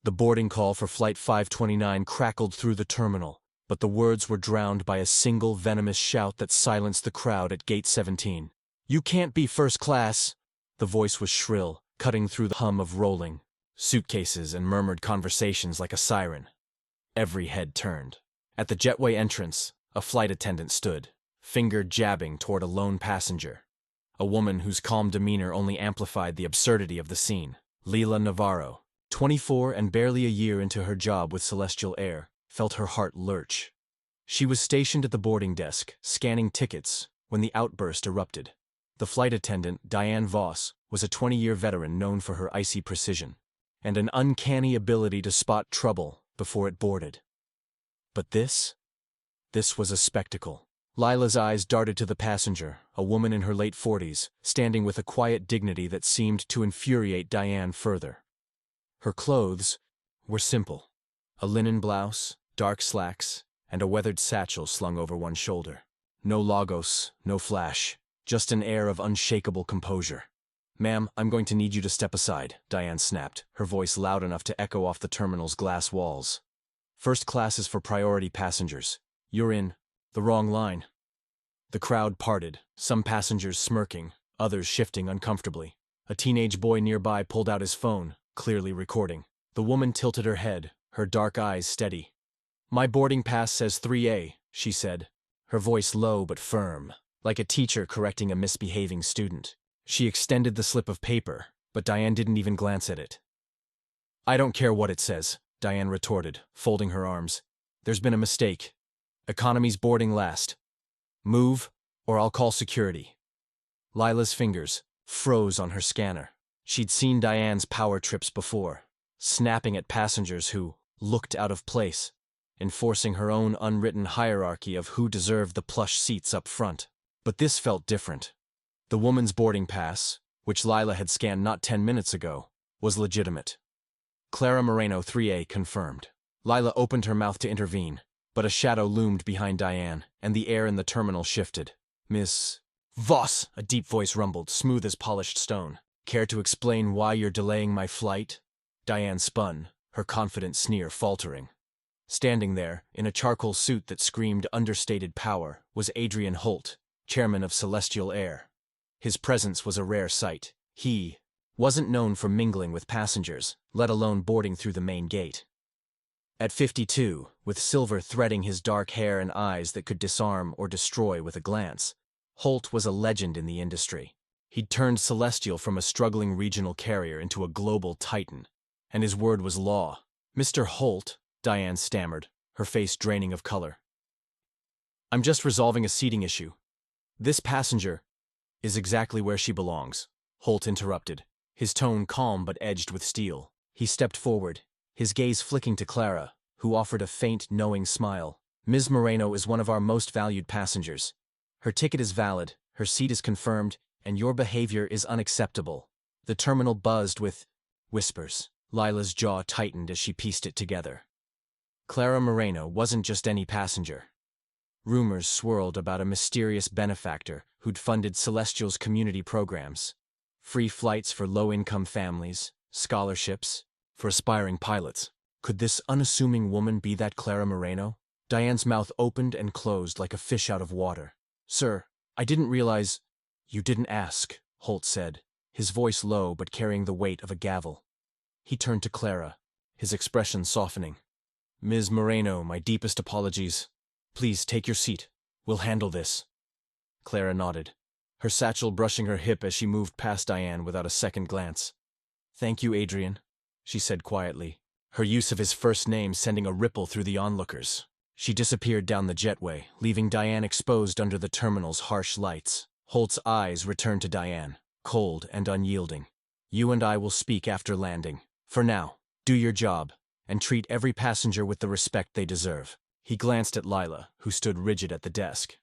The boarding call for Flight 529 crackled through the terminal, but the words were drowned by a single venomous shout that silenced the crowd at Gate 17. "You can't be first class!" The voice was shrill, cutting through the hum of rolling suitcases and murmured conversations like a siren. Every head turned. At the jetway entrance, a flight attendant stood, finger jabbing toward a lone passenger. A woman whose calm demeanor only amplified the absurdity of the scene. Leila Navarro, 24 and barely a year into her job with Celestial Air, felt her heart lurch. She was stationed at the boarding desk, scanning tickets, when the outburst erupted. The flight attendant, Diane Voss, was a 20-year veteran known for her icy precision and an uncanny ability to spot trouble before it boarded. But this was a spectacle. Lila's eyes darted to the passenger, a woman in her late 40s, standing with a quiet dignity that seemed to infuriate Diane further. Her clothes were simple: a linen blouse, dark slacks, and a weathered satchel slung over one shoulder. No logos, no flash, just an air of unshakable composure. "Ma'am, I'm going to need you to step aside," Diane snapped, her voice loud enough to echo off the terminal's glass walls. "First class is for priority passengers. You're in the wrong line." The crowd parted, some passengers smirking, others shifting uncomfortably. A teenage boy nearby pulled out his phone, clearly recording. The woman tilted her head, her dark eyes steady. "My boarding pass says 3A, she said, her voice low but firm, like a teacher correcting a misbehaving student. She extended the slip of paper, but Diane didn't even glance at it. "I don't care what it says," Diane retorted, folding her arms. "There's been a mistake. Economy's boarding last. Move, or I'll call security." Lila's fingers froze on her scanner. She'd seen Diane's power trips before, snapping at passengers who looked out of place, enforcing her own unwritten hierarchy of who deserved the plush seats up front. But this felt different. The woman's boarding pass, which Lila had scanned not 10 minutes ago, was legitimate. Clara Moreno 3A confirmed. Lila opened her mouth to intervene, but a shadow loomed behind Diane, and the air in the terminal shifted. "Miss Voss," a deep voice rumbled, smooth as polished stone. "Care to explain why you're delaying my flight?" Diane spun, her confident sneer faltering. Standing there, in a charcoal suit that screamed understated power, was Adrian Holt, chairman of Celestial Air. His presence was a rare sight. He wasn't known for mingling with passengers, let alone boarding through the main gate. At 52, with silver threading his dark hair and eyes that could disarm or destroy with a glance, Holt was a legend in the industry. He'd turned Celestial from a struggling regional carrier into a global titan, and his word was law. "Mr. Holt," Diane stammered, her face draining of color. "I'm just resolving a seating issue. This passenger is exactly where she belongs," Holt interrupted, his tone calm but edged with steel. He stepped forward, his gaze flicking to Clara, who offered a faint, knowing smile. "Ms. Moreno is one of our most valued passengers. Her ticket is valid, her seat is confirmed, and your behavior is unacceptable." The terminal buzzed with whispers. Lila's jaw tightened as she pieced it together. Clara Moreno wasn't just any passenger. Rumors swirled about a mysterious benefactor who'd funded Celestial's community programs. Free flights for low-income families, scholarships for aspiring pilots. Could this unassuming woman be that Clara Moreno? Diane's mouth opened and closed like a fish out of water. "Sir, I didn't realize—" "You didn't ask," Holt said, his voice low but carrying the weight of a gavel. He turned to Clara, his expression softening. "Ms. Moreno, my deepest apologies. Please take your seat. We'll handle this." Clara nodded, her satchel brushing her hip as she moved past Diane without a second glance. "Thank you, Adrian," she said quietly, her use of his first name sending a ripple through the onlookers. She disappeared down the jetway, leaving Diane exposed under the terminal's harsh lights. Holt's eyes returned to Diane, cold and unyielding. "You and I will speak after landing. For now, do your job, and treat every passenger with the respect they deserve." He glanced at Lila, who stood rigid at the desk.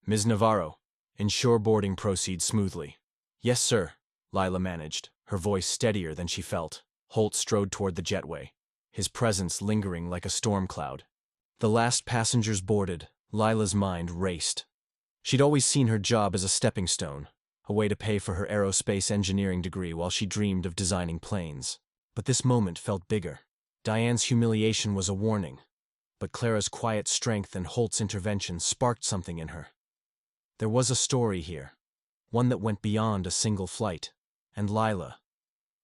"Ms. Navarro, ensure boarding proceeds smoothly." "Yes, sir," Lila managed, her voice steadier than she felt. Holt strode toward the jetway, his presence lingering like a storm cloud. The last passengers boarded, Lila's mind raced. She'd always seen her job as a stepping stone, a way to pay for her aerospace engineering degree while she dreamed of designing planes. But this moment felt bigger. Diane's humiliation was a warning, but Clara's quiet strength and Holt's intervention sparked something in her. There was a story here, one that went beyond a single flight, and Lila,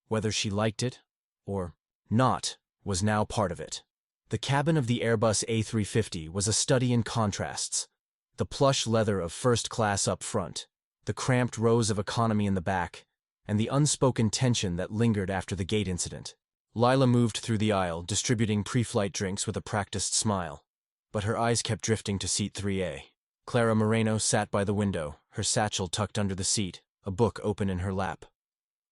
whether she liked it or not, was now part of it. The cabin of the Airbus A350 was a study in contrasts, the plush leather of first class up front, the cramped rows of economy in the back, and the unspoken tension that lingered after the gate incident. Lila moved through the aisle, distributing pre-flight drinks with a practiced smile, but her eyes kept drifting to seat 3A. Clara Moreno sat by the window, her satchel tucked under the seat, a book open in her lap.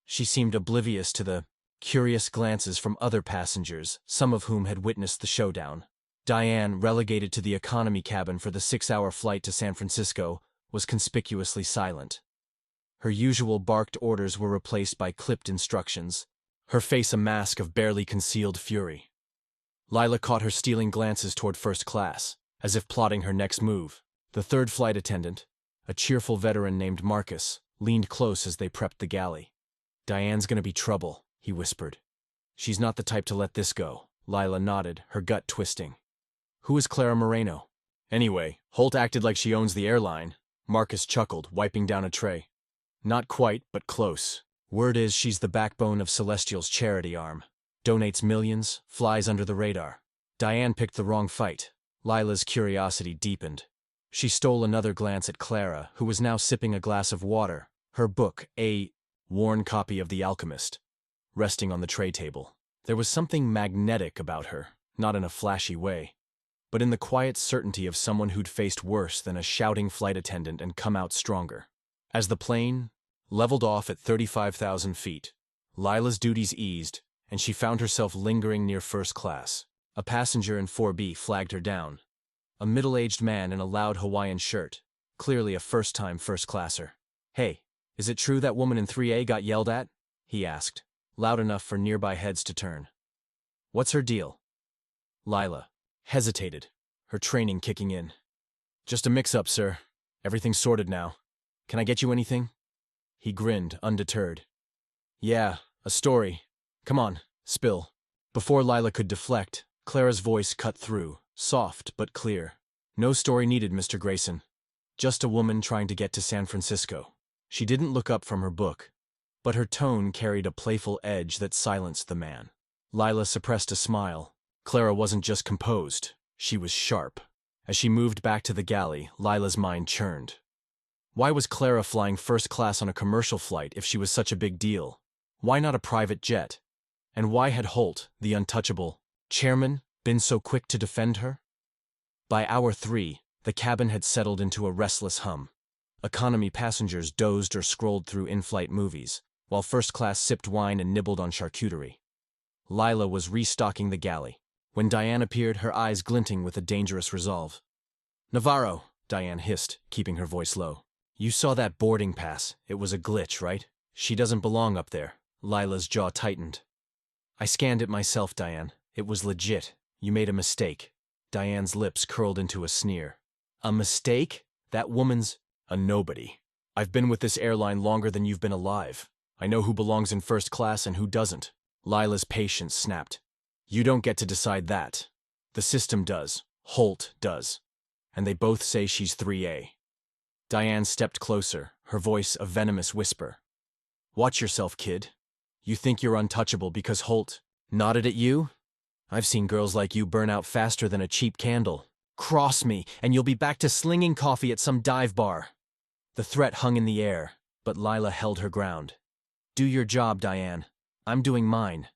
She seemed oblivious to the curious glances from other passengers, some of whom had witnessed the showdown. Diane, relegated to the economy cabin for the 6-hour flight to San Francisco, was conspicuously silent. Her usual barked orders were replaced by clipped instructions, her face a mask of barely concealed fury. Lila caught her stealing glances toward first class, as if plotting her next move. The third flight attendant, a cheerful veteran named Marcus, leaned close as they prepped the galley. "Diane's gonna be trouble," he whispered. "She's not the type to let this go." Lila nodded, her gut twisting. "Who is Clara Moreno?" "Anyway, Holt acted like she owns the airline." Marcus chuckled, wiping down a tray. "Not quite, but close. Word is she's the backbone of Celestial's charity arm. Donates millions, flies under the radar." Diane picked the wrong fight. Lila's curiosity deepened. She stole another glance at Clara, who was now sipping a glass of water, her book, a worn copy of The Alchemist, resting on the tray table. There was something magnetic about her, not in a flashy way, but in the quiet certainty of someone who'd faced worse than a shouting flight attendant and come out stronger. As the plane leveled off at 35,000 feet, Lila's duties eased, and she found herself lingering near first class. A passenger in 4B flagged her down. A middle-aged man in a loud Hawaiian shirt, clearly a first-time first-classer. "Hey, is it true that woman in 3A got yelled at?" he asked, loud enough for nearby heads to turn. "What's her deal?" Lila hesitated, her training kicking in. "Just a mix-up, sir. Everything's sorted now. Can I get you anything?" He grinned, undeterred. "Yeah, a story. Come on, spill." Before Lila could deflect, Clara's voice cut through, soft but clear. "No story needed, Mr. Grayson. Just a woman trying to get to San Francisco." She didn't look up from her book, but her tone carried a playful edge that silenced the man. Lila suppressed a smile. Clara wasn't just composed, she was sharp. As she moved back to the galley, Lila's mind churned. Why was Clara flying first class on a commercial flight if she was such a big deal? Why not a private jet? And why had Holt, the untouchable chairman, been so quick to defend her? By hour 3, the cabin had settled into a restless hum. Economy passengers dozed or scrolled through in-flight movies, while first class sipped wine and nibbled on charcuterie. Lila was restocking the galley. When Diane appeared, her eyes glinting with a dangerous resolve. "Navarro," Diane hissed, keeping her voice low. "You saw that boarding pass. It was a glitch, right? She doesn't belong up there." Lila's jaw tightened. "I scanned it myself, Diane. It was legit. You made a mistake." Diane's lips curled into a sneer. "A mistake? That woman's a nobody. I've been with this airline longer than you've been alive. I know who belongs in first class and who doesn't." Lila's patience snapped. "You don't get to decide that. The system does. Holt does. And they both say she's 3A. Diane stepped closer, her voice a venomous whisper. "Watch yourself, kid. You think you're untouchable because Holt nodded at you? I've seen girls like you burn out faster than a cheap candle. Cross me, and you'll be back to slinging coffee at some dive bar." The threat hung in the air, but Lila held her ground. "Do your job, Diane. I'm doing mine."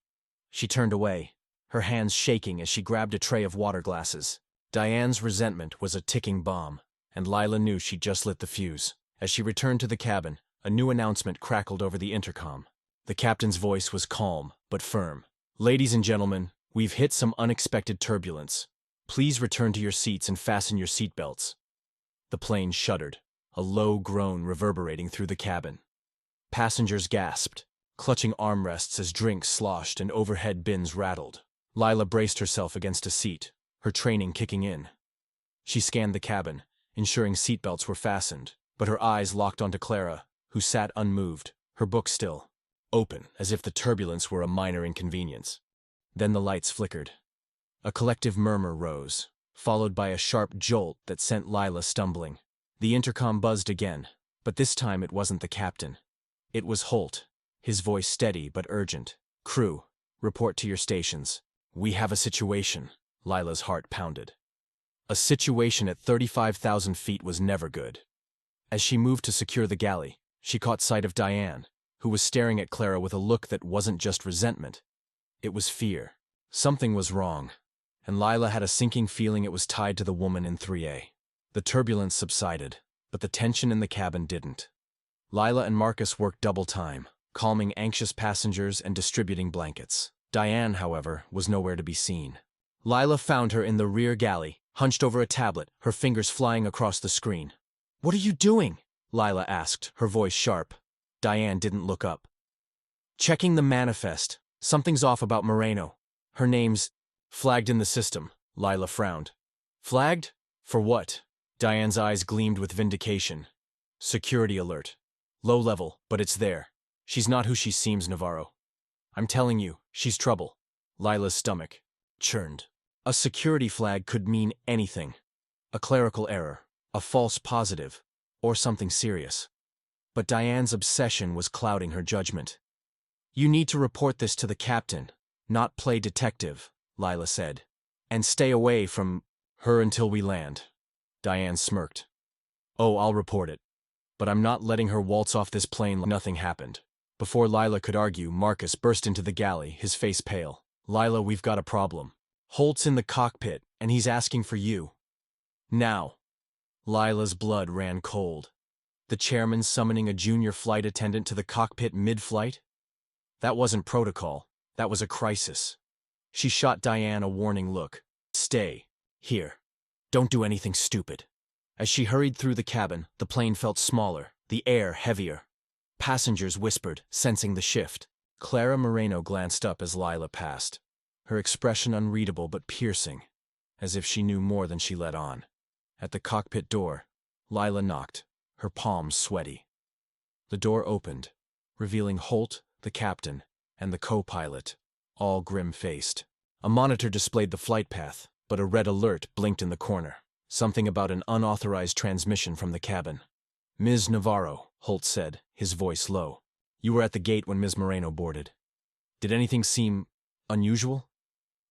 She turned away, her hands shaking as she grabbed a tray of water glasses. Diane's resentment was a ticking bomb, and Lila knew she'd just lit the fuse. As she returned to the cabin, a new announcement crackled over the intercom. The captain's voice was calm, but firm. "Ladies and gentlemen, we've hit some unexpected turbulence. Please return to your seats and fasten your seatbelts." The plane shuddered, a low groan reverberating through the cabin. Passengers gasped, clutching armrests as drinks sloshed and overhead bins rattled. Lila braced herself against a seat, her training kicking in. She scanned the cabin, ensuring seatbelts were fastened, but her eyes locked onto Clara, who sat unmoved, her book still open, as if the turbulence were a minor inconvenience. Then the lights flickered. A collective murmur rose, followed by a sharp jolt that sent Lila stumbling. The intercom buzzed again, but this time it wasn't the captain. It was Holt, his voice steady but urgent. "Crew, report to your stations. We have a situation." Lila's heart pounded. A situation at 35,000 feet was never good. As she moved to secure the galley, she caught sight of Diane, who was staring at Clara with a look that wasn't just resentment. It was fear. Something was wrong, and Lila had a sinking feeling it was tied to the woman in 3A. The turbulence subsided, but the tension in the cabin didn't. Lila and Marcus worked double time, calming anxious passengers and distributing blankets. Diane, however, was nowhere to be seen. Lila found her in the rear galley, hunched over a tablet, her fingers flying across the screen. "What are you doing?" Lila asked, her voice sharp. Diane didn't look up. "Checking the manifest. Something's off about Moreno. Her name's flagged in the system." Lila frowned. "Flagged? For what?" Diane's eyes gleamed with vindication. "Security alert. Low level, but it's there. She's not who she seems, Navarro. I'm telling you, she's trouble." Lila's stomach churned. A security flag could mean anything. A clerical error, a false positive, or something serious. But Diane's obsession was clouding her judgment. "You need to report this to the captain, not play detective," Lila said. "And stay away from her until we land." Diane smirked. "Oh, I'll report it. But I'm not letting her waltz off this plane like nothing happened." Before Lila could argue, Marcus burst into the galley, his face pale. "Lila, we've got a problem. Holt's in the cockpit, and he's asking for you. Now." Lila's blood ran cold. The chairman summoning a junior flight attendant to the cockpit mid-flight? That wasn't protocol. That was a crisis. She shot Diane a warning look. "Stay here. Don't do anything stupid." As she hurried through the cabin, the plane felt smaller, the air heavier. Passengers whispered, sensing the shift. Clara Moreno glanced up as Lila passed, her expression unreadable but piercing, as if she knew more than she let on. At the cockpit door, Lila knocked, her palms sweaty. The door opened, revealing Holt, the captain, and the co-pilot, all grim-faced. A monitor displayed the flight path, but a red alert blinked in the corner. Something about an unauthorized transmission from the cabin. "Ms. Navarro," Holt said, his voice low. "You were at the gate when Ms. Moreno boarded. Did anything seem unusual?"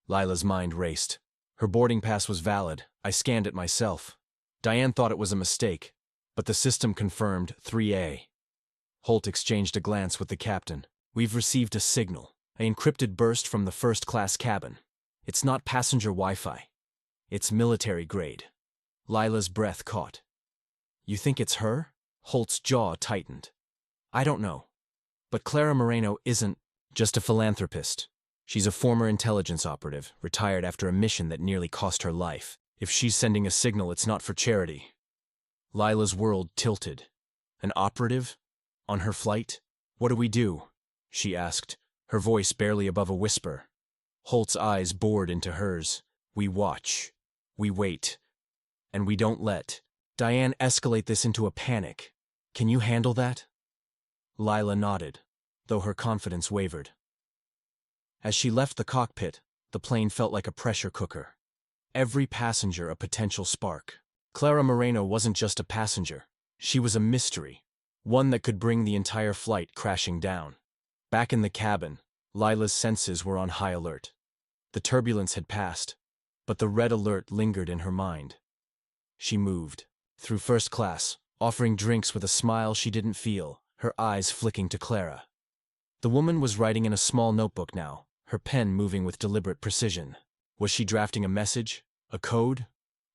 Lila's mind raced. Her boarding pass was valid. I scanned it myself. Diane thought it was a mistake, but the system confirmed 3A. Holt exchanged a glance with the captain. "We've received a signal, an encrypted burst from the first-class cabin. It's not passenger Wi-Fi. It's military grade." Lila's breath caught. "You think it's her?" Holt's jaw tightened. "I don't know. But Clara Moreno isn't just a philanthropist. She's a former intelligence operative, retired after a mission that nearly cost her life. If she's sending a signal, it's not for charity." Lila's world tilted. An operative? On her flight? "What do we do?" she asked, her voice barely above a whisper. Holt's eyes bored into hers. "We watch. We wait. And we don't let Diane escalate this into a panic. Can you handle that?" Lila nodded, though her confidence wavered. As she left the cockpit, the plane felt like a pressure cooker. Every passenger a potential spark. Clara Moreno wasn't just a passenger. She was a mystery, one that could bring the entire flight crashing down. Back in the cabin, Lila's senses were on high alert. The turbulence had passed, but the red alert lingered in her mind. She moved through first class, offering drinks with a smile she didn't feel, her eyes flicking to Clara. The woman was writing in a small notebook now, her pen moving with deliberate precision. Was she drafting a message, a code,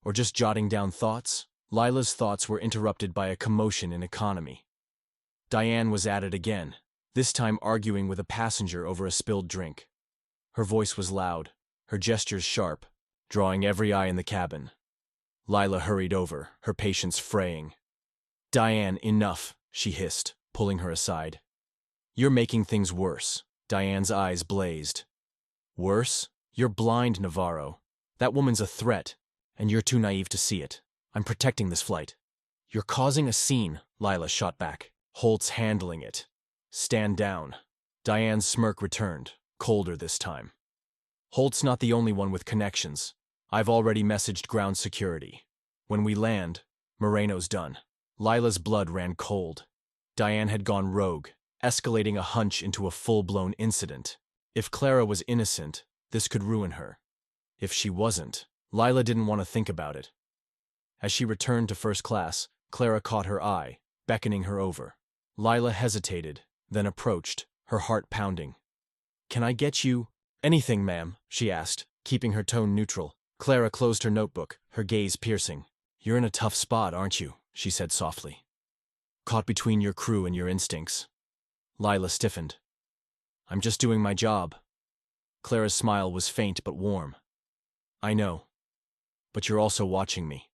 or just jotting down thoughts? Lila's thoughts were interrupted by a commotion in economy. Diane was at it again, this time arguing with a passenger over a spilled drink. Her voice was loud, her gestures sharp, drawing every eye in the cabin. Lila hurried over, her patience fraying. "Diane, enough," she hissed, pulling her aside. "You're making things worse." Diane's eyes blazed. "Worse? You're blind, Navarro. That woman's a threat, and you're too naive to see it. I'm protecting this flight." "You're causing a scene," Lila shot back. "Holt's handling it. Stand down." Diane's smirk returned, colder this time. Holt's not the only one with connections. I've already messaged ground security. When we land, Moreno's done. Lila's blood ran cold. Diane had gone rogue, escalating a hunch into a full-blown incident. If Clara was innocent, this could ruin her. If she wasn't, Lila didn't want to think about it. As she returned to first class, Clara caught her eye, beckoning her over. Lila hesitated, then approached, her heart pounding. "Can I get you anything, ma'am?" she asked, keeping her tone neutral. Clara closed her notebook, her gaze piercing. "You're in a tough spot, aren't you?" she said softly. "Caught between your crew and your instincts." Lila stiffened. "I'm just doing my job." Clara's smile was faint but warm. "I know. But you're also watching me.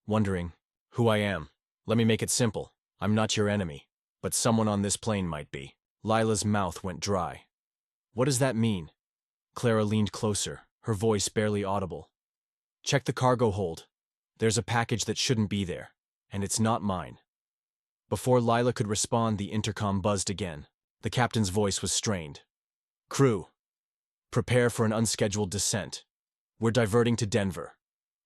Wondering who I am. Let me make it simple. I'm not your enemy, but someone on this plane might be." Lila's mouth went dry. "What does that mean?" Clara leaned closer, her voice barely audible. "Check the cargo hold. There's a package that shouldn't be there, and it's not mine." Before Lila could respond, the intercom buzzed again. The captain's voice was strained. "Crew, prepare for an unscheduled descent. We're diverting to Denver."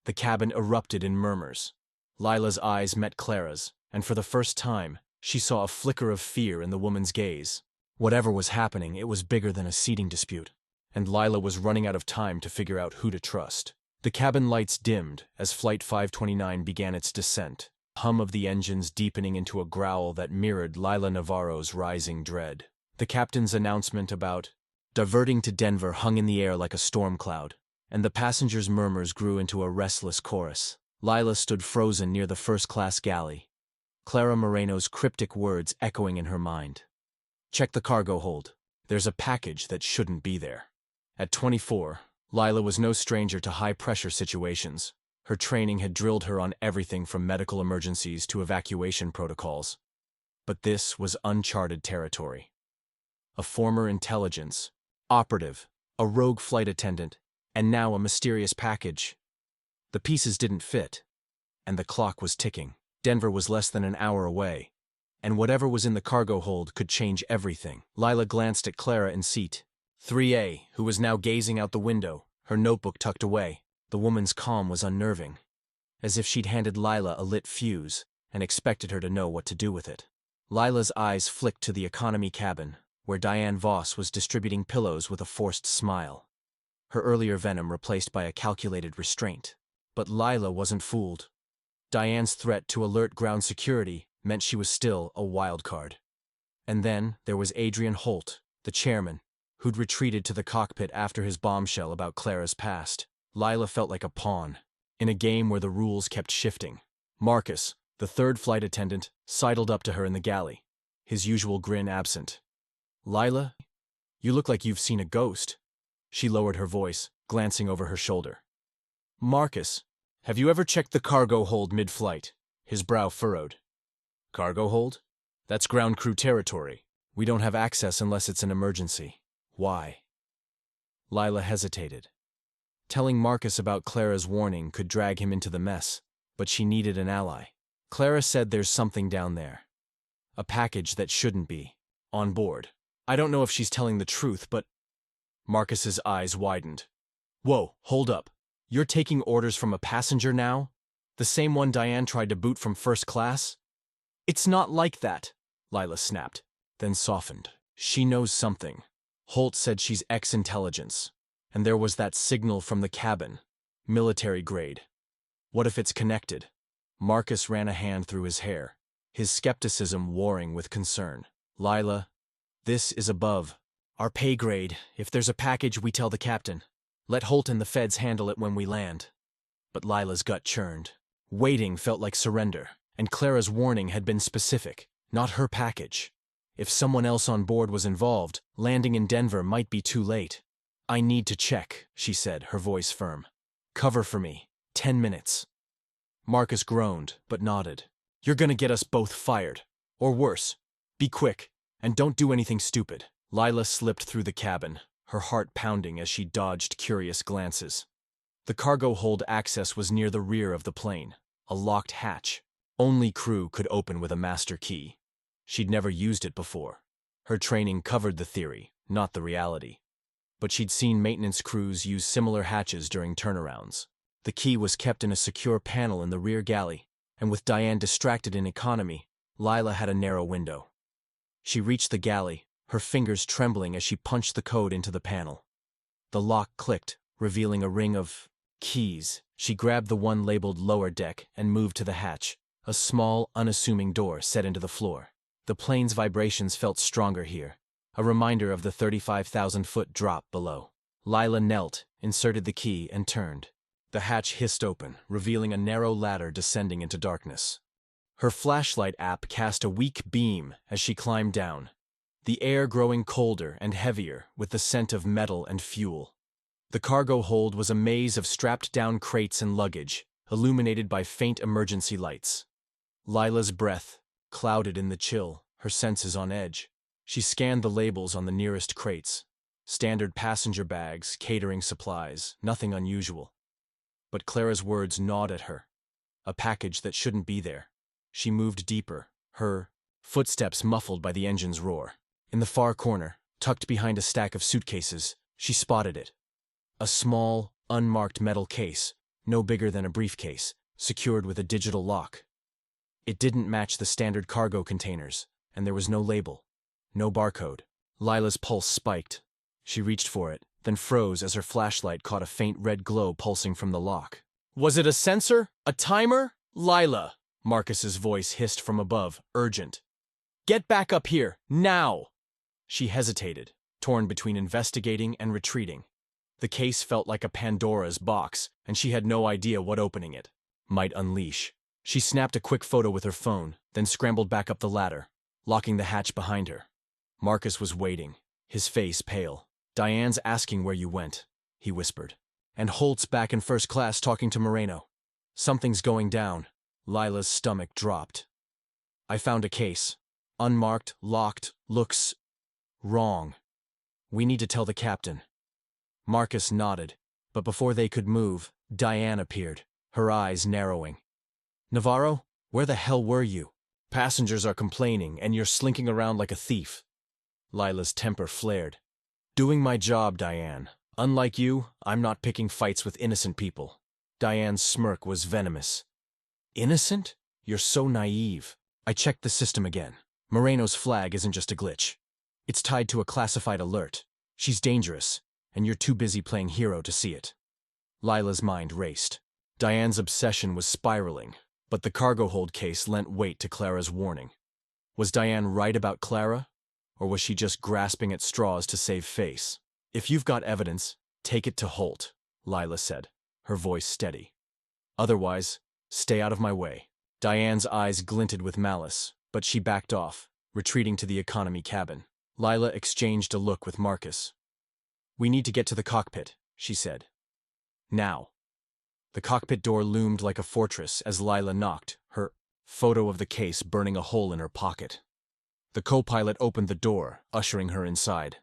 The cabin erupted in murmurs. Lila's eyes met Clara's, and for the first time, she saw a flicker of fear in the woman's gaze. Whatever was happening, it was bigger than a seating dispute, and Lila was running out of time to figure out who to trust. The cabin lights dimmed as Flight 529 began its descent, hum of the engines deepening into a growl that mirrored Lila Navarro's rising dread. The captain's announcement about diverting to Denver hung in the air like a storm cloud, and the passengers' murmurs grew into a restless chorus. Lila stood frozen near the first-class galley, Clara Moreno's cryptic words echoing in her mind. "Check the cargo hold. There's a package that shouldn't be there." At 24, Lila was no stranger to high-pressure situations. Her training had drilled her on everything from medical emergencies to evacuation protocols. But this was uncharted territory. A former intelligence operative, a rogue flight attendant, and now a mysterious package. The pieces didn't fit, and the clock was ticking. Denver was less than an hour away, and whatever was in the cargo hold could change everything. Lila glanced at Clara in seat 3A, who was now gazing out the window, her notebook tucked away. The woman's calm was unnerving, as if she'd handed Lila a lit fuse and expected her to know what to do with it. Lila's eyes flicked to the economy cabin, where Diane Voss was distributing pillows with a forced smile, her earlier venom replaced by a calculated restraint. But Lila wasn't fooled. Diane's threat to alert ground security meant she was still a wild card. And then there was Adrian Holt, the chairman, who'd retreated to the cockpit after his bombshell about Clara's past. Lila felt like a pawn, in a game where the rules kept shifting. Marcus, the third flight attendant, sidled up to her in the galley, his usual grin absent. "Lila, you look like you've seen a ghost." She lowered her voice, glancing over her shoulder. "Marcus, have you ever checked the cargo hold mid-flight?" His brow furrowed. "Cargo hold? That's ground crew territory. We don't have access unless it's an emergency." "Why?" Lila hesitated. Telling Marcus about Clara's warning could drag him into the mess, but she needed an ally. "Clara said there's something down there. A package that shouldn't be. On board. I don't know if she's telling the truth, but—" Marcus's eyes widened. "Whoa, hold up. You're taking orders from a passenger now? The same one Diane tried to boot from first class?" "It's not like that," Lila snapped, then softened. "She knows something. Holt said she's ex-intelligence, and there was that signal from the cabin, military grade. What if it's connected?" Marcus ran a hand through his hair, his skepticism warring with concern. "Lila, this is above our pay grade. If there's a package, we tell the captain. Let Holt and the feds handle it when we land." But Lila's gut churned. Waiting felt like surrender, and Clara's warning had been specific, not her package. If someone else on board was involved, landing in Denver might be too late. "I need to check," she said, her voice firm. "Cover for me. 10 minutes. Marcus groaned, but nodded. "You're gonna get us both fired. Or worse. Be quick, and don't do anything stupid." Lila slipped through the cabin, her heart pounding as she dodged curious glances. The cargo hold access was near the rear of the plane, a locked hatch. Only crew could open with a master key. She'd never used it before. Her training covered the theory, not the reality. but she'd seen maintenance crews use similar hatches during turnarounds. The key was kept in a secure panel in the rear galley, and with Diane distracted in economy, Lila had a narrow window. She reached the galley, her fingers trembling as she punched the code into the panel. The lock clicked, revealing a ring of keys. She grabbed the one labeled lower deck and moved to the hatch, a small, unassuming door set into the floor. The plane's vibrations felt stronger here, a reminder of the 35,000-foot drop below. Lila knelt, inserted the key, and turned. The hatch hissed open, revealing a narrow ladder descending into darkness. Her flashlight app cast a weak beam as she climbed down, the air growing colder and heavier with the scent of metal and fuel. The cargo hold was a maze of strapped-down crates and luggage, illuminated by faint emergency lights. Lila's breath clouded in the chill, her senses on edge. She scanned the labels on the nearest crates. Standard passenger bags, catering supplies, nothing unusual. But Clara's words gnawed at her. A package that shouldn't be there. She moved deeper, her footsteps muffled by the engine's roar. In the far corner, tucked behind a stack of suitcases, she spotted it. A small, unmarked metal case, no bigger than a briefcase, secured with a digital lock. It didn't match the standard cargo containers, and there was no label, no barcode. Lila's pulse spiked. She reached for it, then froze as her flashlight caught a faint red glow pulsing from the lock. Was it a sensor? A timer? Lila! Marcus's voice hissed from above, urgent. Get back up here, now! She hesitated, torn between investigating and retreating. The case felt like a Pandora's box, and she had no idea what opening it might unleash. She snapped a quick photo with her phone, then scrambled back up the ladder, locking the hatch behind her. Marcus was waiting, his face pale. Diane's asking where you went, he whispered. And Holt's back in first class talking to Moreno. Something's going down. Lila's stomach dropped. I found a case. Unmarked, locked, looks wrong. We need to tell the captain. Marcus nodded, but before they could move, Diane appeared, her eyes narrowing. Navarro, where the hell were you? Passengers are complaining, and you're slinking around like a thief. Lila's temper flared. Doing my job, Diane. Unlike you, I'm not picking fights with innocent people. Diane's smirk was venomous. Innocent? You're so naive. I checked the system again. Moreno's flag isn't just a glitch. It's tied to a classified alert. She's dangerous, and you're too busy playing hero to see it. Lila's mind raced. Diane's obsession was spiraling, but the cargo hold case lent weight to Clara's warning. Was Diane right about Clara? Or was she just grasping at straws to save face? If you've got evidence, take it to Holt, Lila said, her voice steady. Otherwise, stay out of my way. Diane's eyes glinted with malice, but she backed off, retreating to the economy cabin. Lila exchanged a look with Marcus. We need to get to the cockpit, she said. Now. The cockpit door loomed like a fortress as Lila knocked, her photo of the case burning a hole in her pocket. The co-pilot opened the door, ushering her inside.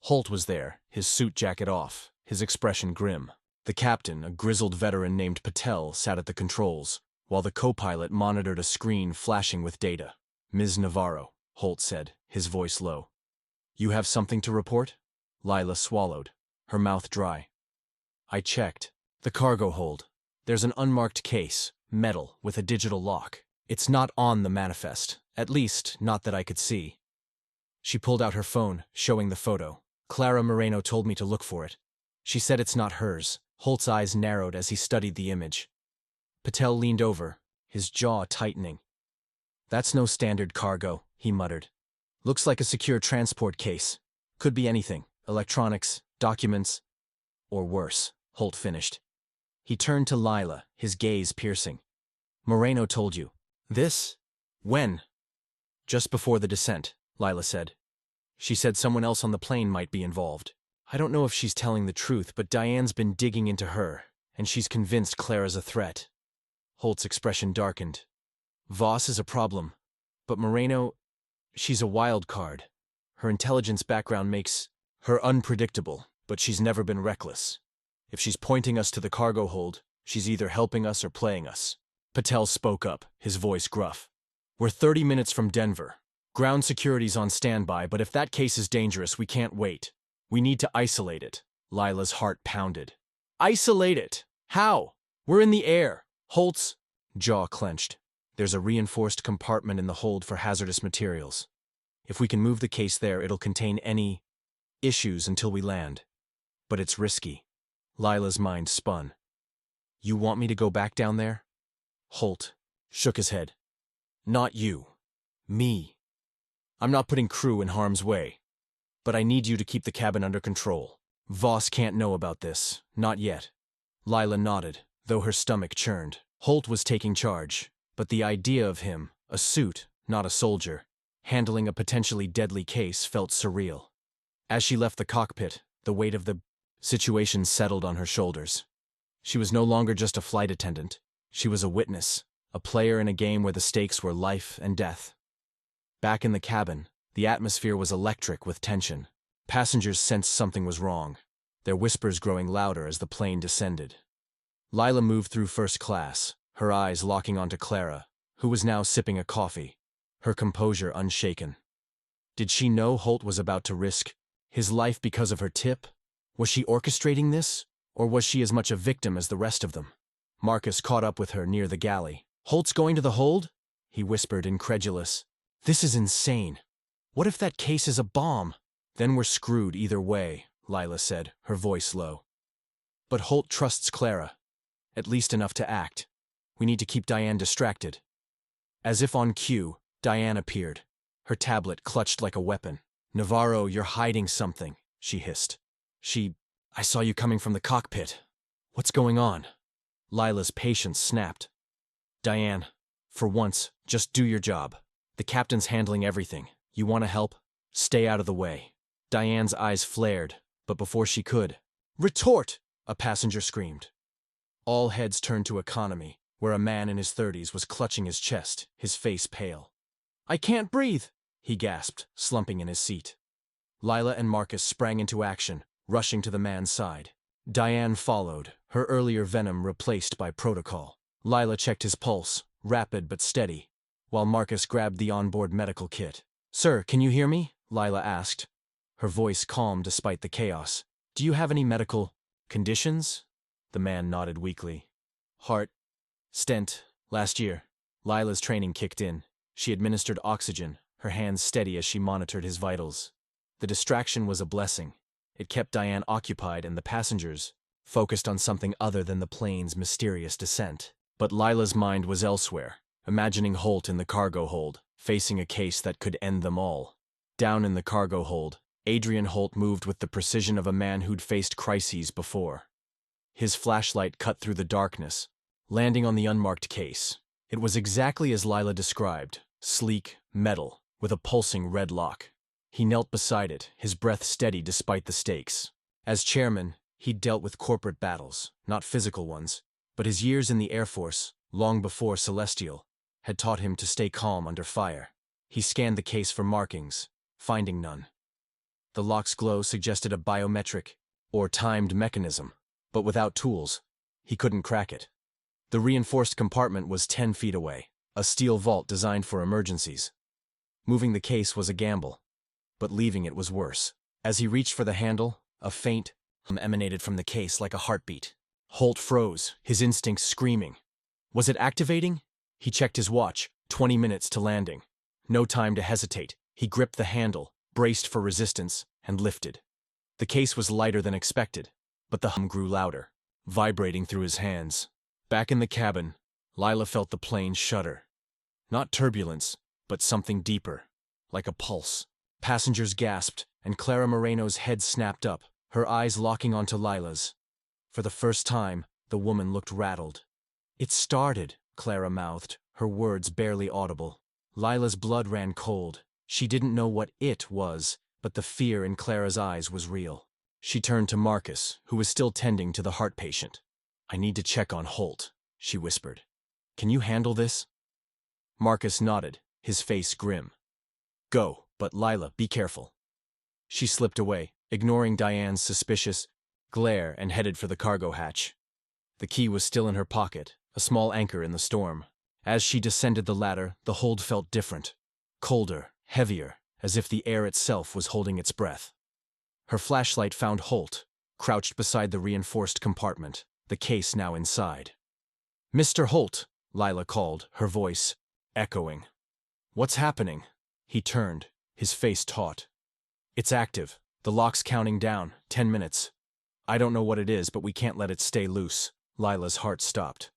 Holt was there, his suit jacket off, his expression grim. The captain, a grizzled veteran named Patel, sat at the controls, while the co-pilot monitored a screen flashing with data. Ms. Navarro, Holt said, his voice low. You have something to report? Lila swallowed, her mouth dry. I checked. The cargo hold. There's an unmarked case, metal, with a digital lock. It's not on the manifest, at least not that I could see. She pulled out her phone, showing the photo. Clara Moreno told me to look for it. She said it's not hers. Holt's eyes narrowed as he studied the image. Patel leaned over, his jaw tightening. That's no standard cargo, he muttered. Looks like a secure transport case. Could be anything. Electronics, documents, or worse, Holt finished. He turned to Lila, his gaze piercing. Moreno told you. This? When? Just before the descent, Lila said. She said someone else on the plane might be involved. I don't know if she's telling the truth, but Diane's been digging into her, and she's convinced Clara's a threat. Holt's expression darkened. Voss is a problem, but Moreno, she's a wild card. Her intelligence background makes her unpredictable, but she's never been reckless. If she's pointing us to the cargo hold, she's either helping us or playing us. Patel spoke up, his voice gruff. We're 30 minutes from Denver. Ground security's on standby, but if that case is dangerous, we can't wait. We need to isolate it. Lila's heart pounded. Isolate it? How? We're in the air. Holt's jaw clenched. There's a reinforced compartment in the hold for hazardous materials. If we can move the case there, it'll contain any issues until we land. But it's risky. Lila's mind spun. You want me to go back down there? Holt shook his head. Not you. Me. I'm not putting crew in harm's way. But I need you to keep the cabin under control. Voss can't know about this. Not yet. Lila nodded, though her stomach churned. Holt was taking charge, but the idea of him, a suit, not a soldier, handling a potentially deadly case felt surreal. As she left the cockpit, the weight of the situation settled on her shoulders. She was no longer just a flight attendant. She was a witness, a player in a game where the stakes were life and death. Back in the cabin, the atmosphere was electric with tension. Passengers sensed something was wrong, their whispers growing louder as the plane descended. Lila moved through first class, her eyes locking onto Clara, who was now sipping a coffee, her composure unshaken. Did she know Holt was about to risk his life because of her tip? Was she orchestrating this, or was she as much a victim as the rest of them? Marcus caught up with her near the galley. Holt's going to the hold? He whispered, incredulous. This is insane. What if that case is a bomb? Then we're screwed either way, Lila said, her voice low. But Holt trusts Clara, at least enough to act. We need to keep Diane distracted. As if on cue, Diane appeared, her tablet clutched like a weapon. Navarro, you're hiding something, she hissed. I saw you coming from the cockpit. What's going on? Lila's patience snapped. Diane, for once, just do your job. The captain's handling everything. You want to help? Stay out of the way. Diane's eyes flared, but before she could, retort! A passenger screamed. All heads turned to economy, where a man in his 30s was clutching his chest, his face pale. I can't breathe, he gasped, slumping in his seat. Lila and Marcus sprang into action, rushing to the man's side. Diane followed, her earlier venom replaced by protocol. Lila checked his pulse, rapid but steady, while Marcus grabbed the onboard medical kit. Sir, can you hear me? Lila asked, her voice calm despite the chaos. Do you have any medical conditions? The man nodded weakly. Heart stent, last year. Lila's training kicked in. She administered oxygen, her hands steady as she monitored his vitals. The distraction was a blessing. It kept Diane occupied and the passengers focused on something other than the plane's mysterious descent. But Lila's mind was elsewhere, imagining Holt in the cargo hold, facing a case that could end them all. Down in the cargo hold, Adrian Holt moved with the precision of a man who'd faced crises before. His flashlight cut through the darkness, landing on the unmarked case. It was exactly as Lila described, sleek, metal, with a pulsing red lock. He knelt beside it, his breath steady despite the stakes. As chairman, he'd dealt with corporate battles, not physical ones, but his years in the Air Force, long before Celestial, had taught him to stay calm under fire. He scanned the case for markings, finding none. The lock's glow suggested a biometric, or timed mechanism, but without tools, he couldn't crack it. The reinforced compartment was 10 feet away, a steel vault designed for emergencies. Moving the case was a gamble, but leaving it was worse. As he reached for the handle, a faint hum emanated from the case like a heartbeat. Holt froze, his instincts screaming. Was it activating? He checked his watch, 20 minutes to landing. No time to hesitate. He gripped the handle, braced for resistance, and lifted. The case was lighter than expected, but the hum grew louder, vibrating through his hands. Back in the cabin, Lila felt the plane shudder. Not turbulence, but something deeper, like a pulse. Passengers gasped, and Clara Moreno's head snapped up, her eyes locking onto Lila's. For the first time, the woman looked rattled. It started, Clara mouthed, her words barely audible. Lila's blood ran cold. She didn't know what it was, but the fear in Clara's eyes was real. She turned to Marcus, who was still tending to the heart patient. I need to check on Holt, she whispered. Can you handle this? Marcus nodded, his face grim. Go, but Lila, be careful. She slipped away, ignoring Diane's suspicious glare and headed for the cargo hatch. The key was still in her pocket, a small anchor in the storm. As she descended the ladder, the hold felt different. Colder, heavier, as if the air itself was holding its breath. Her flashlight found Holt, crouched beside the reinforced compartment, the case now inside. "Mr. Holt," Lila called, her voice echoing. "What's happening?" He turned, his face taut. "It's active. The lock's counting down. 10 minutes. I don't know what it is, but we can't let it stay loose." Lila's heart stopped.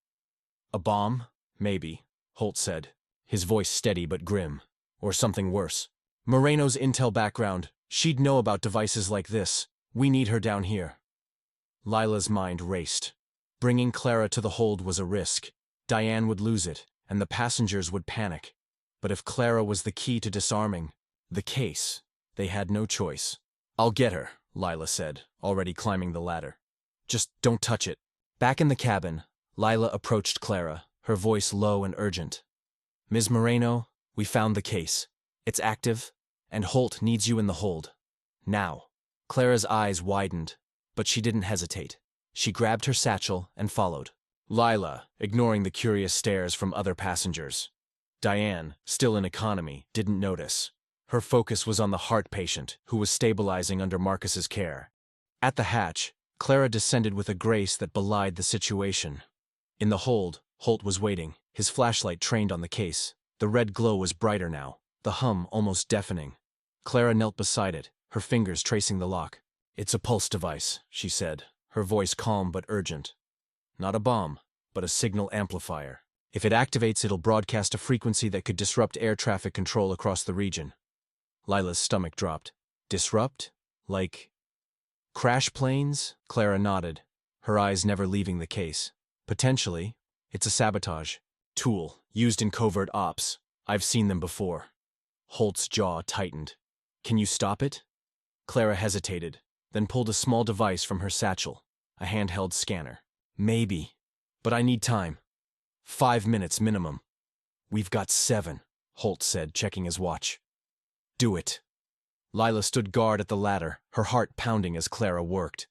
"A bomb? Maybe," Holt said, his voice steady but grim. "Or something worse. Moreno's intel background. She'd know about devices like this. We need her down here." Lila's mind raced. Bringing Clara to the hold was a risk. Diane would lose it, and the passengers would panic. But if Clara was the key to disarming the case, they had no choice. "I'll get her," Lila said, already climbing the ladder. "Just don't touch it." Back in the cabin, Lila approached Clara, her voice low and urgent. "Ms. Moreno, we found the case. It's active, and Holt needs you in the hold. Now." Clara's eyes widened, but she didn't hesitate. She grabbed her satchel and followed. Lila, ignoring the curious stares from other passengers. Diane, still in economy, didn't notice. Her focus was on the heart patient, who was stabilizing under Marcus's care. At the hatch, Clara descended with a grace that belied the situation. In the hold, Holt was waiting, his flashlight trained on the case. The red glow was brighter now, the hum almost deafening. Clara knelt beside it, her fingers tracing the lock. "It's a pulse device," she said, her voice calm but urgent. "Not a bomb, but a signal amplifier. If it activates, it'll broadcast a frequency that could disrupt air traffic control across the region." Lila's stomach dropped. "Disrupt? Like crash planes?" Clara nodded, her eyes never leaving the case. "Potentially. It's a sabotage tool used in covert ops. I've seen them before." Holt's jaw tightened. "Can you stop it?" Clara hesitated, then pulled a small device from her satchel, a handheld scanner. "Maybe. But I need time. 5 minutes minimum." "We've got 7, Holt said, checking his watch. "Do it." Lila stood guard at the ladder, her heart pounding as Clara worked.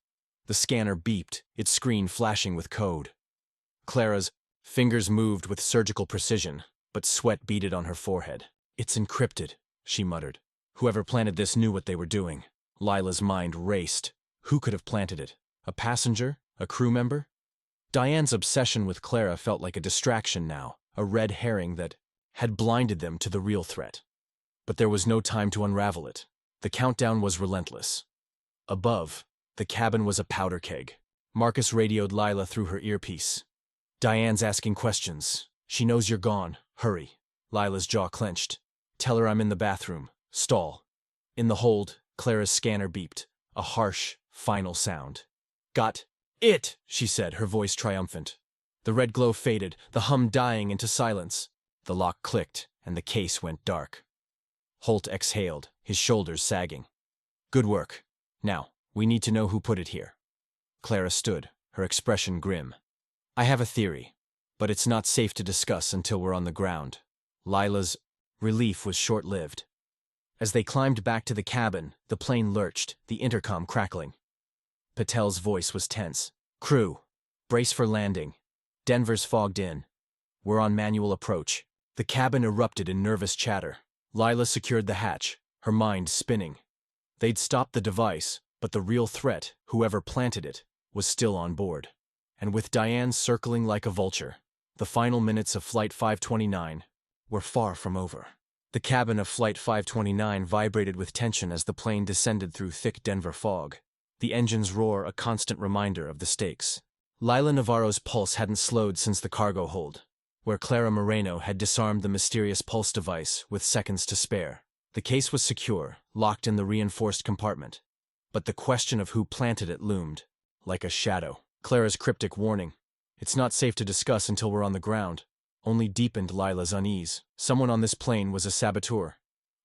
The scanner beeped, its screen flashing with code. Clara's fingers moved with surgical precision, but sweat beaded on her forehead. "It's encrypted," she muttered. Whoever planted this knew what they were doing. Lila's mind raced. Who could have planted it? A passenger? A crew member? Diane's obsession with Clara felt like a distraction now, a red herring that had blinded them to the real threat. But there was no time to unravel it. The countdown was relentless. Above, the cabin was a powder keg. Marcus radioed Lila through her earpiece. "Diane's asking questions. She knows you're gone. Hurry." Lila's jaw clenched. "Tell her I'm in the bathroom. Stall." In the hold, Clara's scanner beeped, a harsh, final sound. "Got it," she said, her voice triumphant. The red glow faded, the hum dying into silence. The lock clicked, and the case went dark. Holt exhaled, his shoulders sagging. "Good work. Now, we need to know who put it here." Clara stood, her expression grim. "I have a theory, but it's not safe to discuss until we're on the ground." Lila's relief was short-lived. As they climbed back to the cabin, the plane lurched, the intercom crackling. Patel's voice was tense. "Crew, brace for landing. Denver's fogged in. We're on manual approach." The cabin erupted in nervous chatter. Lila secured the hatch, her mind spinning. They'd stopped the device, but the real threat, whoever planted it, was still on board. And with Diane circling like a vulture, the final minutes of Flight 529 were far from over. The cabin of Flight 529 vibrated with tension as the plane descended through thick Denver fog, the engine's roar a constant reminder of the stakes. Lila Navarro's pulse hadn't slowed since the cargo hold, where Clara Moreno had disarmed the mysterious pulse device with seconds to spare. The case was secure, locked in the reinforced compartment. But the question of who planted it loomed, like a shadow. Clara's cryptic warning, "It's not safe to discuss until we're on the ground," only deepened Lila's unease. Someone on this plane was a saboteur,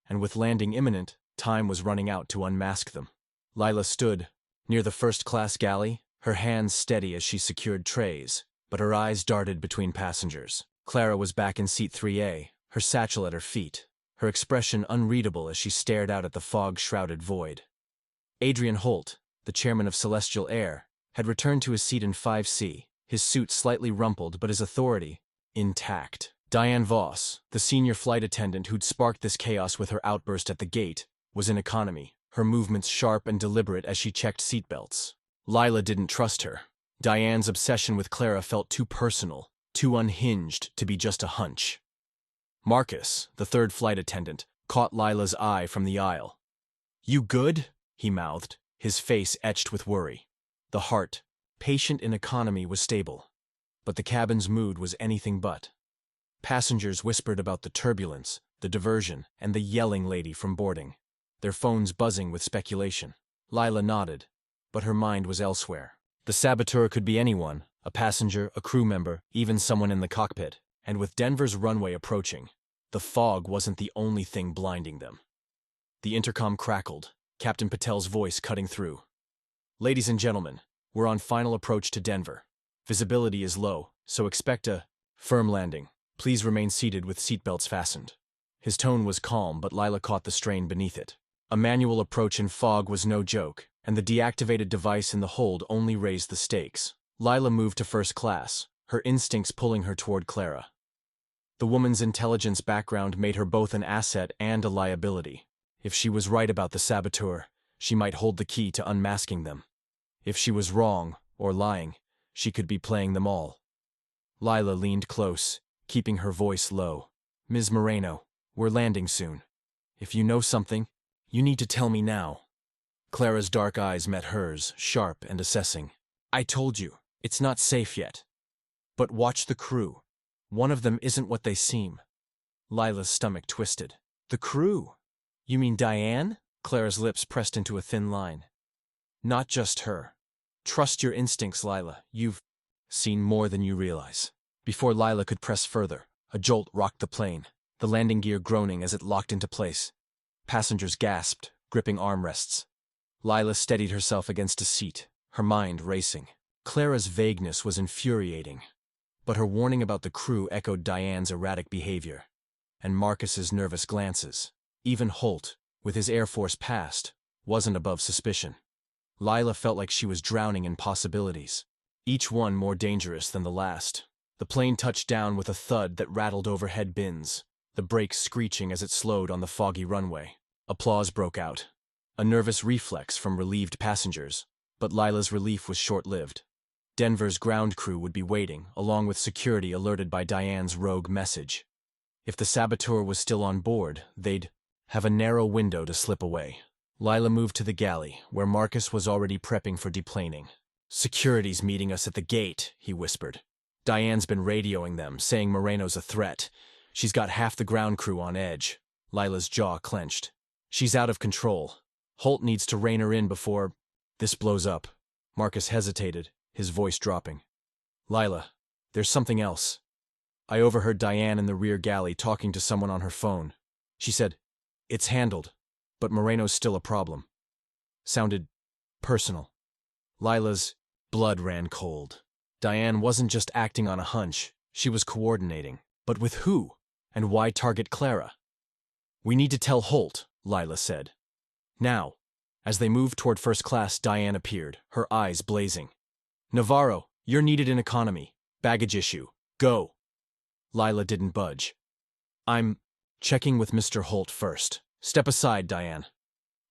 and with landing imminent, time was running out to unmask them. Lila stood near the first-class galley, her hands steady as she secured trays, but her eyes darted between passengers. Clara was back in seat 3A, her satchel at her feet, her expression unreadable as she stared out at the fog-shrouded void. Adrian Holt, the chairman of Celestial Air, had returned to his seat in 5C, his suit slightly rumpled but his authority intact. Diane Voss, the senior flight attendant who'd sparked this chaos with her outburst at the gate, was in economy, her movements sharp and deliberate as she checked seatbelts. Lila didn't trust her. Diane's obsession with Clara felt too personal, too unhinged to be just a hunch. Marcus, the third flight attendant, caught Lila's eye from the aisle. "You good?" he mouthed, his face etched with worry. The heart, patient in economy, was stable, but the cabin's mood was anything but. Passengers whispered about the turbulence, the diversion, and the yelling lady from boarding, their phones buzzing with speculation. Lila nodded, but her mind was elsewhere. The saboteur could be anyone, a passenger, a crew member, even someone in the cockpit. And with Denver's runway approaching, the fog wasn't the only thing blinding them. The intercom crackled, Captain Patel's voice cutting through. "Ladies and gentlemen, we're on final approach to Denver. Visibility is low, so expect a firm landing. Please remain seated with seatbelts fastened." His tone was calm, but Lila caught the strain beneath it. A manual approach in fog was no joke, and the deactivated device in the hold only raised the stakes. Lila moved to first class, her instincts pulling her toward Clara. The woman's intelligence background made her both an asset and a liability. If she was right about the saboteur, she might hold the key to unmasking them. If she was wrong, or lying, she could be playing them all. Lila leaned close, keeping her voice low. "Ms. Moreno, we're landing soon. If you know something, you need to tell me now." Clara's dark eyes met hers, sharp and assessing. "I told you, it's not safe yet. But watch the crew. One of them isn't what they seem." Lila's stomach twisted. "The crew? You mean Diane?" Clara's lips pressed into a thin line. "Not just her. Trust your instincts, Lila. You've seen more than you realize." Before Lila could press further, a jolt rocked the plane, the landing gear groaning as it locked into place. Passengers gasped, gripping armrests. Lila steadied herself against a seat, her mind racing. Clara's vagueness was infuriating, but her warning about the crew echoed Diane's erratic behavior, and Marcus's nervous glances. Even Holt, with his Air Force past, wasn't above suspicion. Lila felt like she was drowning in possibilities, each one more dangerous than the last. The plane touched down with a thud that rattled overhead bins, the brakes screeching as it slowed on the foggy runway. Applause broke out, a nervous reflex from relieved passengers, but Lila's relief was short-lived. Denver's ground crew would be waiting, along with security alerted by Diane's rogue message. If the saboteur was still on board, they'd have a narrow window to slip away. Lila moved to the galley, where Marcus was already prepping for deplaning. "Security's meeting us at the gate," he whispered. "Diane's been radioing them, saying Moreno's a threat. She's got half the ground crew on edge." Lila's jaw clenched. "She's out of control. Holt needs to rein her in before this blows up." Marcus hesitated, his voice dropping. "Lila, there's something else. I overheard Diane in the rear galley talking to someone on her phone. She said, 'It's handled, but Moreno's still a problem.' Sounded personal." Lila's blood ran cold. Diane wasn't just acting on a hunch, she was coordinating. But with who? And why target Clara? "We need to tell Holt," Lila said. "Now." As they moved toward first class, Diane appeared, her eyes blazing. "Navarro, you're needed in economy. Baggage issue. Go." Lila didn't budge. "I'm checking with Mr. Holt first. Step aside, Diane."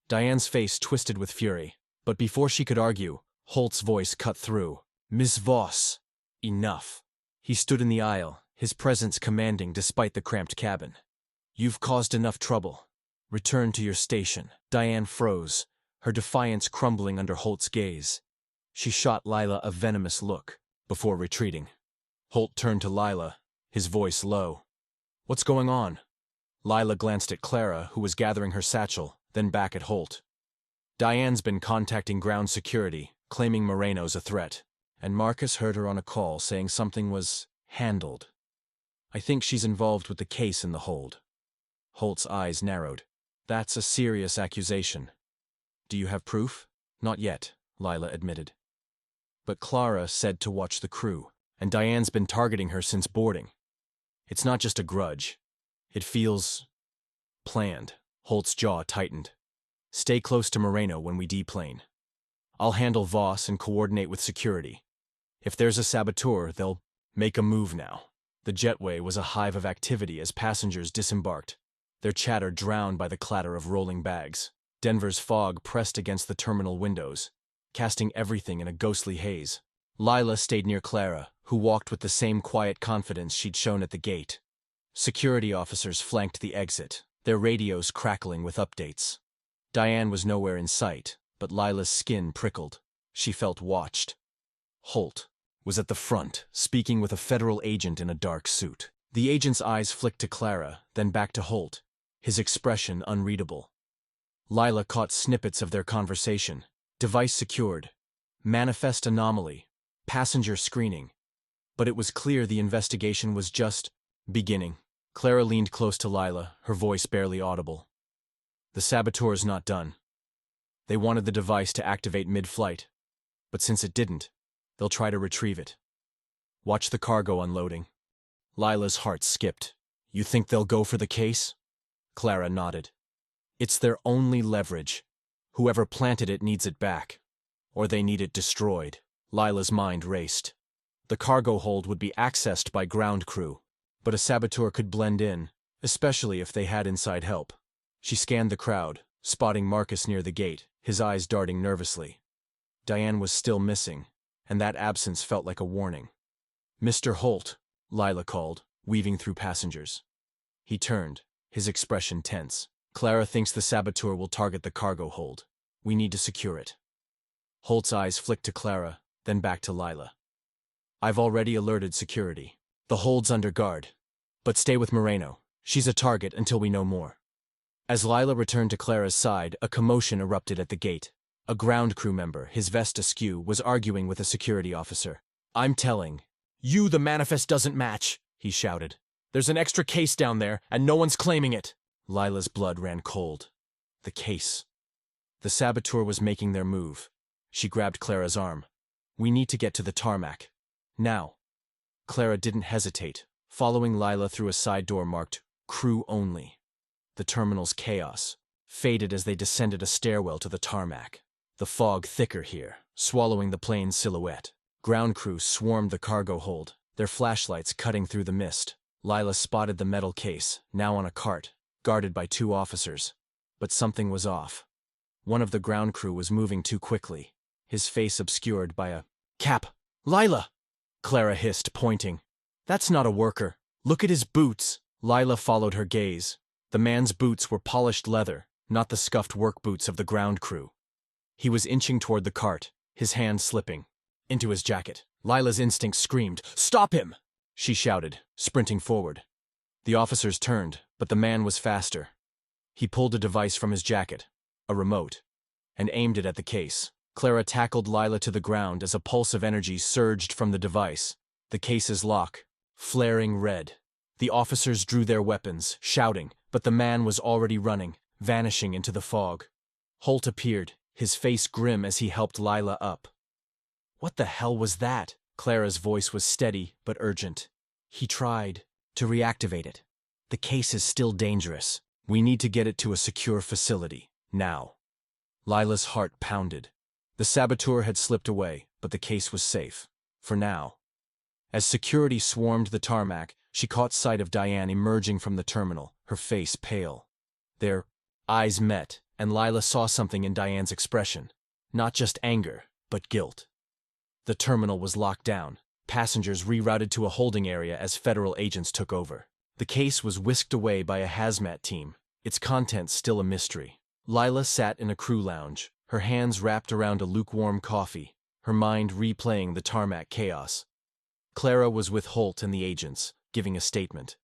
Diane's face twisted with fury, but before she could argue, Holt's voice cut through. "Miss Voss, enough." He stood in the aisle, his presence commanding despite the cramped cabin. "You've caused enough trouble. Return to your station." Diane froze, her defiance crumbling under Holt's gaze. She shot Lila a venomous look, before retreating. Holt turned to Lila, his voice low. "What's going on?" Lila glanced at Clara, who was gathering her satchel, then back at Holt. "Diane's been contacting ground security, claiming Moreno's a threat, and Marcus heard her on a call saying something was handled. I think she's involved with the case in the hold." Holt's eyes narrowed. "That's a serious accusation. Do you have proof?" "Not yet," Lila admitted. "But Clara said to watch the crew, and Diane's been targeting her since boarding. It's not just a grudge. It feels planned." Holt's jaw tightened. "Stay close to Moreno when we deplane. I'll handle Voss and coordinate with security. If there's a saboteur, they'll make a move now." The jetway was a hive of activity as passengers disembarked, their chatter drowned by the clatter of rolling bags. Denver's fog pressed against the terminal windows, casting everything in a ghostly haze. Lila stayed near Clara, who walked with the same quiet confidence she'd shown at the gate. Security officers flanked the exit, their radios crackling with updates. Diane was nowhere in sight, but Lila's skin prickled. She felt watched. Holt was at the front, speaking with a federal agent in a dark suit. The agent's eyes flicked to Clara, then back to Holt, his expression unreadable. Lila caught snippets of their conversation. Device secured. Manifest anomaly. Passenger screening. But it was clear the investigation was just beginning. Clara leaned close to Lila, her voice barely audible. The saboteur's not done. They wanted the device to activate mid-flight, but since it didn't, they'll try to retrieve it. Watch the cargo unloading. Lila's heart skipped. You think they'll go for the case? Clara nodded. It's their only leverage. Whoever planted it needs it back. Or they need it destroyed. Lila's mind raced. The cargo hold would be accessed by ground crew, but a saboteur could blend in, especially if they had inside help. She scanned the crowd, spotting Marcus near the gate, his eyes darting nervously. Diane was still missing, and that absence felt like a warning. Mr. Holt, Lila called, weaving through passengers. He turned, his expression tense. Clara thinks the saboteur will target the cargo hold. We need to secure it. Holt's eyes flicked to Clara, then back to Lila. I've already alerted security. The hold's under guard. But stay with Moreno. She's a target until we know more. As Lila returned to Clara's side, a commotion erupted at the gate. A ground crew member, his vest askew, was arguing with a security officer. I'm telling. You, the manifest doesn't match, he shouted. There's an extra case down there, and no one's claiming it. Lila's blood ran cold. The case. The saboteur was making their move. She grabbed Clara's arm. We need to get to the tarmac. Now. Clara didn't hesitate, following Lila through a side door marked, Crew Only. The terminal's chaos faded as they descended a stairwell to the tarmac. The fog thicker here, swallowing the plane's silhouette. Ground crew swarmed the cargo hold, their flashlights cutting through the mist. Lila spotted the metal case, now on a cart, guarded by 2 officers. But something was off. One of the ground crew was moving too quickly, his face obscured by a cap. Lila! Clara hissed, pointing. That's not a worker. Look at his boots. Lila followed her gaze. The man's boots were polished leather, not the scuffed work boots of the ground crew. He was inching toward the cart, his hand slipping into his jacket. Lila's instinct screamed, Stop him! She shouted, sprinting forward. The officers turned, but the man was faster. He pulled a device from his jacket, a remote, and aimed it at the case. Clara tackled Lila to the ground as a pulse of energy surged from the device. The case's lock, flaring red. The officers drew their weapons, shouting, but the man was already running, vanishing into the fog. Holt appeared, his face grim as he helped Lila up. What the hell was that? Clara's voice was steady but urgent. He tried to reactivate it. The case is still dangerous. We need to get it to a secure facility, now. Lila's heart pounded. The saboteur had slipped away, but the case was safe. For now. As security swarmed the tarmac, she caught sight of Diane emerging from the terminal, her face pale. Their eyes met, and Lila saw something in Diane's expression. Not just anger, but guilt. The terminal was locked down, passengers rerouted to a holding area as federal agents took over. The case was whisked away by a hazmat team, its contents still a mystery. Lila sat in a crew lounge, her hands wrapped around a lukewarm coffee, her mind replaying the tarmac chaos. Clara was with Holt and the agents, giving a statement.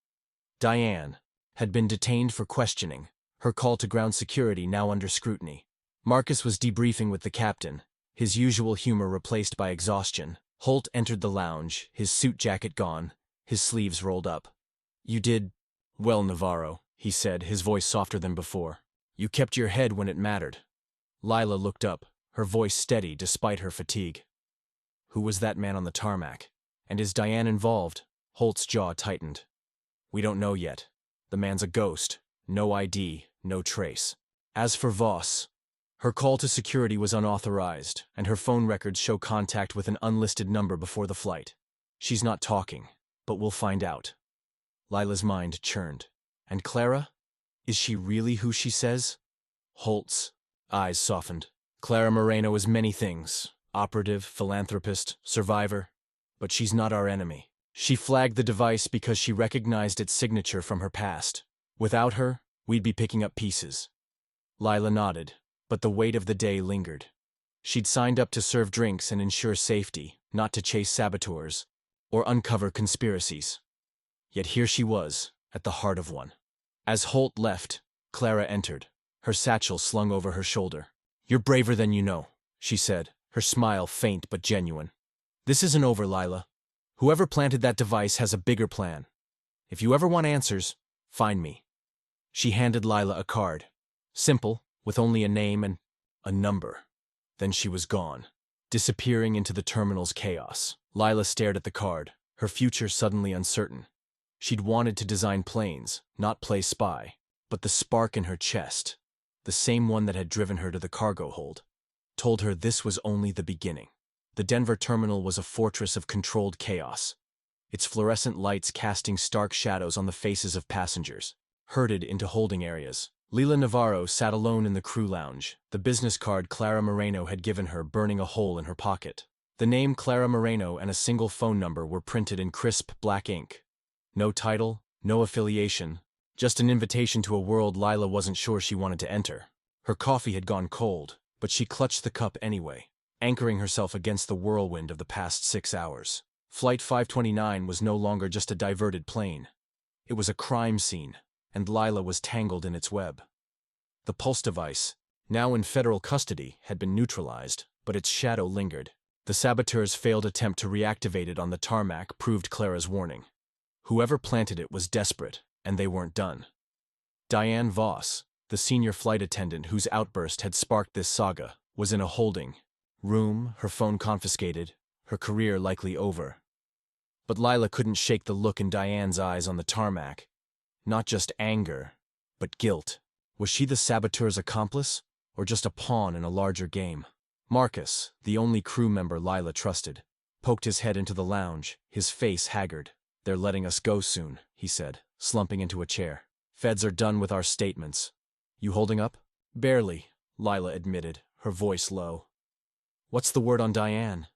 Diane had been detained for questioning, her call to ground security now under scrutiny. Marcus was debriefing with the captain, his usual humor replaced by exhaustion. Holt entered the lounge, his suit jacket gone, his sleeves rolled up. You did well, Navarro, he said, his voice softer than before. You kept your head when it mattered. Lila looked up, her voice steady despite her fatigue. Who was that man on the tarmac? And is Diane involved? Holt's jaw tightened. We don't know yet. The man's a ghost. No ID, no trace. As for Voss, her call to security was unauthorized, and her phone records show contact with an unlisted number before the flight. She's not talking, but we'll find out. Lila's mind churned. And Clara? Is she really who she says? Holt's Eyes softened. Clara Moreno is many things. Operative, philanthropist, survivor. But she's not our enemy. She flagged the device because she recognized its signature from her past. Without her, we'd be picking up pieces. Lila nodded, but the weight of the day lingered. She'd signed up to serve drinks and ensure safety, not to chase saboteurs or uncover conspiracies. Yet here she was, at the heart of one. As Holt left, Clara entered, her satchel slung over her shoulder. "You're braver than you know," she said, her smile faint but genuine. "This isn't over, Lila. Whoever planted that device has a bigger plan. If you ever want answers, find me." She handed Lila a card. Simple, with only a name and a number. Then she was gone, disappearing into the terminal's chaos. Lila stared at the card, her future suddenly uncertain. She'd wanted to design planes, not play spy, but the spark in her chest, the same one that had driven her to the cargo hold, told her this was only the beginning. The Denver terminal was a fortress of controlled chaos, its fluorescent lights casting stark shadows on the faces of passengers, herded into holding areas. Lila Navarro sat alone in the crew lounge, the business card Clara Moreno had given her burning a hole in her pocket. The name Clara Moreno and a single phone number were printed in crisp black ink. No title, no affiliation, just an invitation to a world Lila wasn't sure she wanted to enter. Her coffee had gone cold, but she clutched the cup anyway, anchoring herself against the whirlwind of the past 6 hours. Flight 529 was no longer just a diverted plane. It was a crime scene, and Lila was tangled in its web. The pulse device, now in federal custody, had been neutralized, but its shadow lingered. The saboteur's failed attempt to reactivate it on the tarmac proved Clara's warning. Whoever planted it was desperate, and they weren't done. Diane Voss, the senior flight attendant whose outburst had sparked this saga, was in a holding room, her phone confiscated, her career likely over. But Lila couldn't shake the look in Diane's eyes on the tarmac. Not just anger, but guilt. Was she the saboteur's accomplice, or just a pawn in a larger game? Marcus, the only crew member Lila trusted, poked his head into the lounge, his face haggard. "They're letting us go soon," he said, slumping into a chair. "Feds are done with our statements. You holding up?" "Barely," Lila admitted, her voice low. "What's the word on Diane?"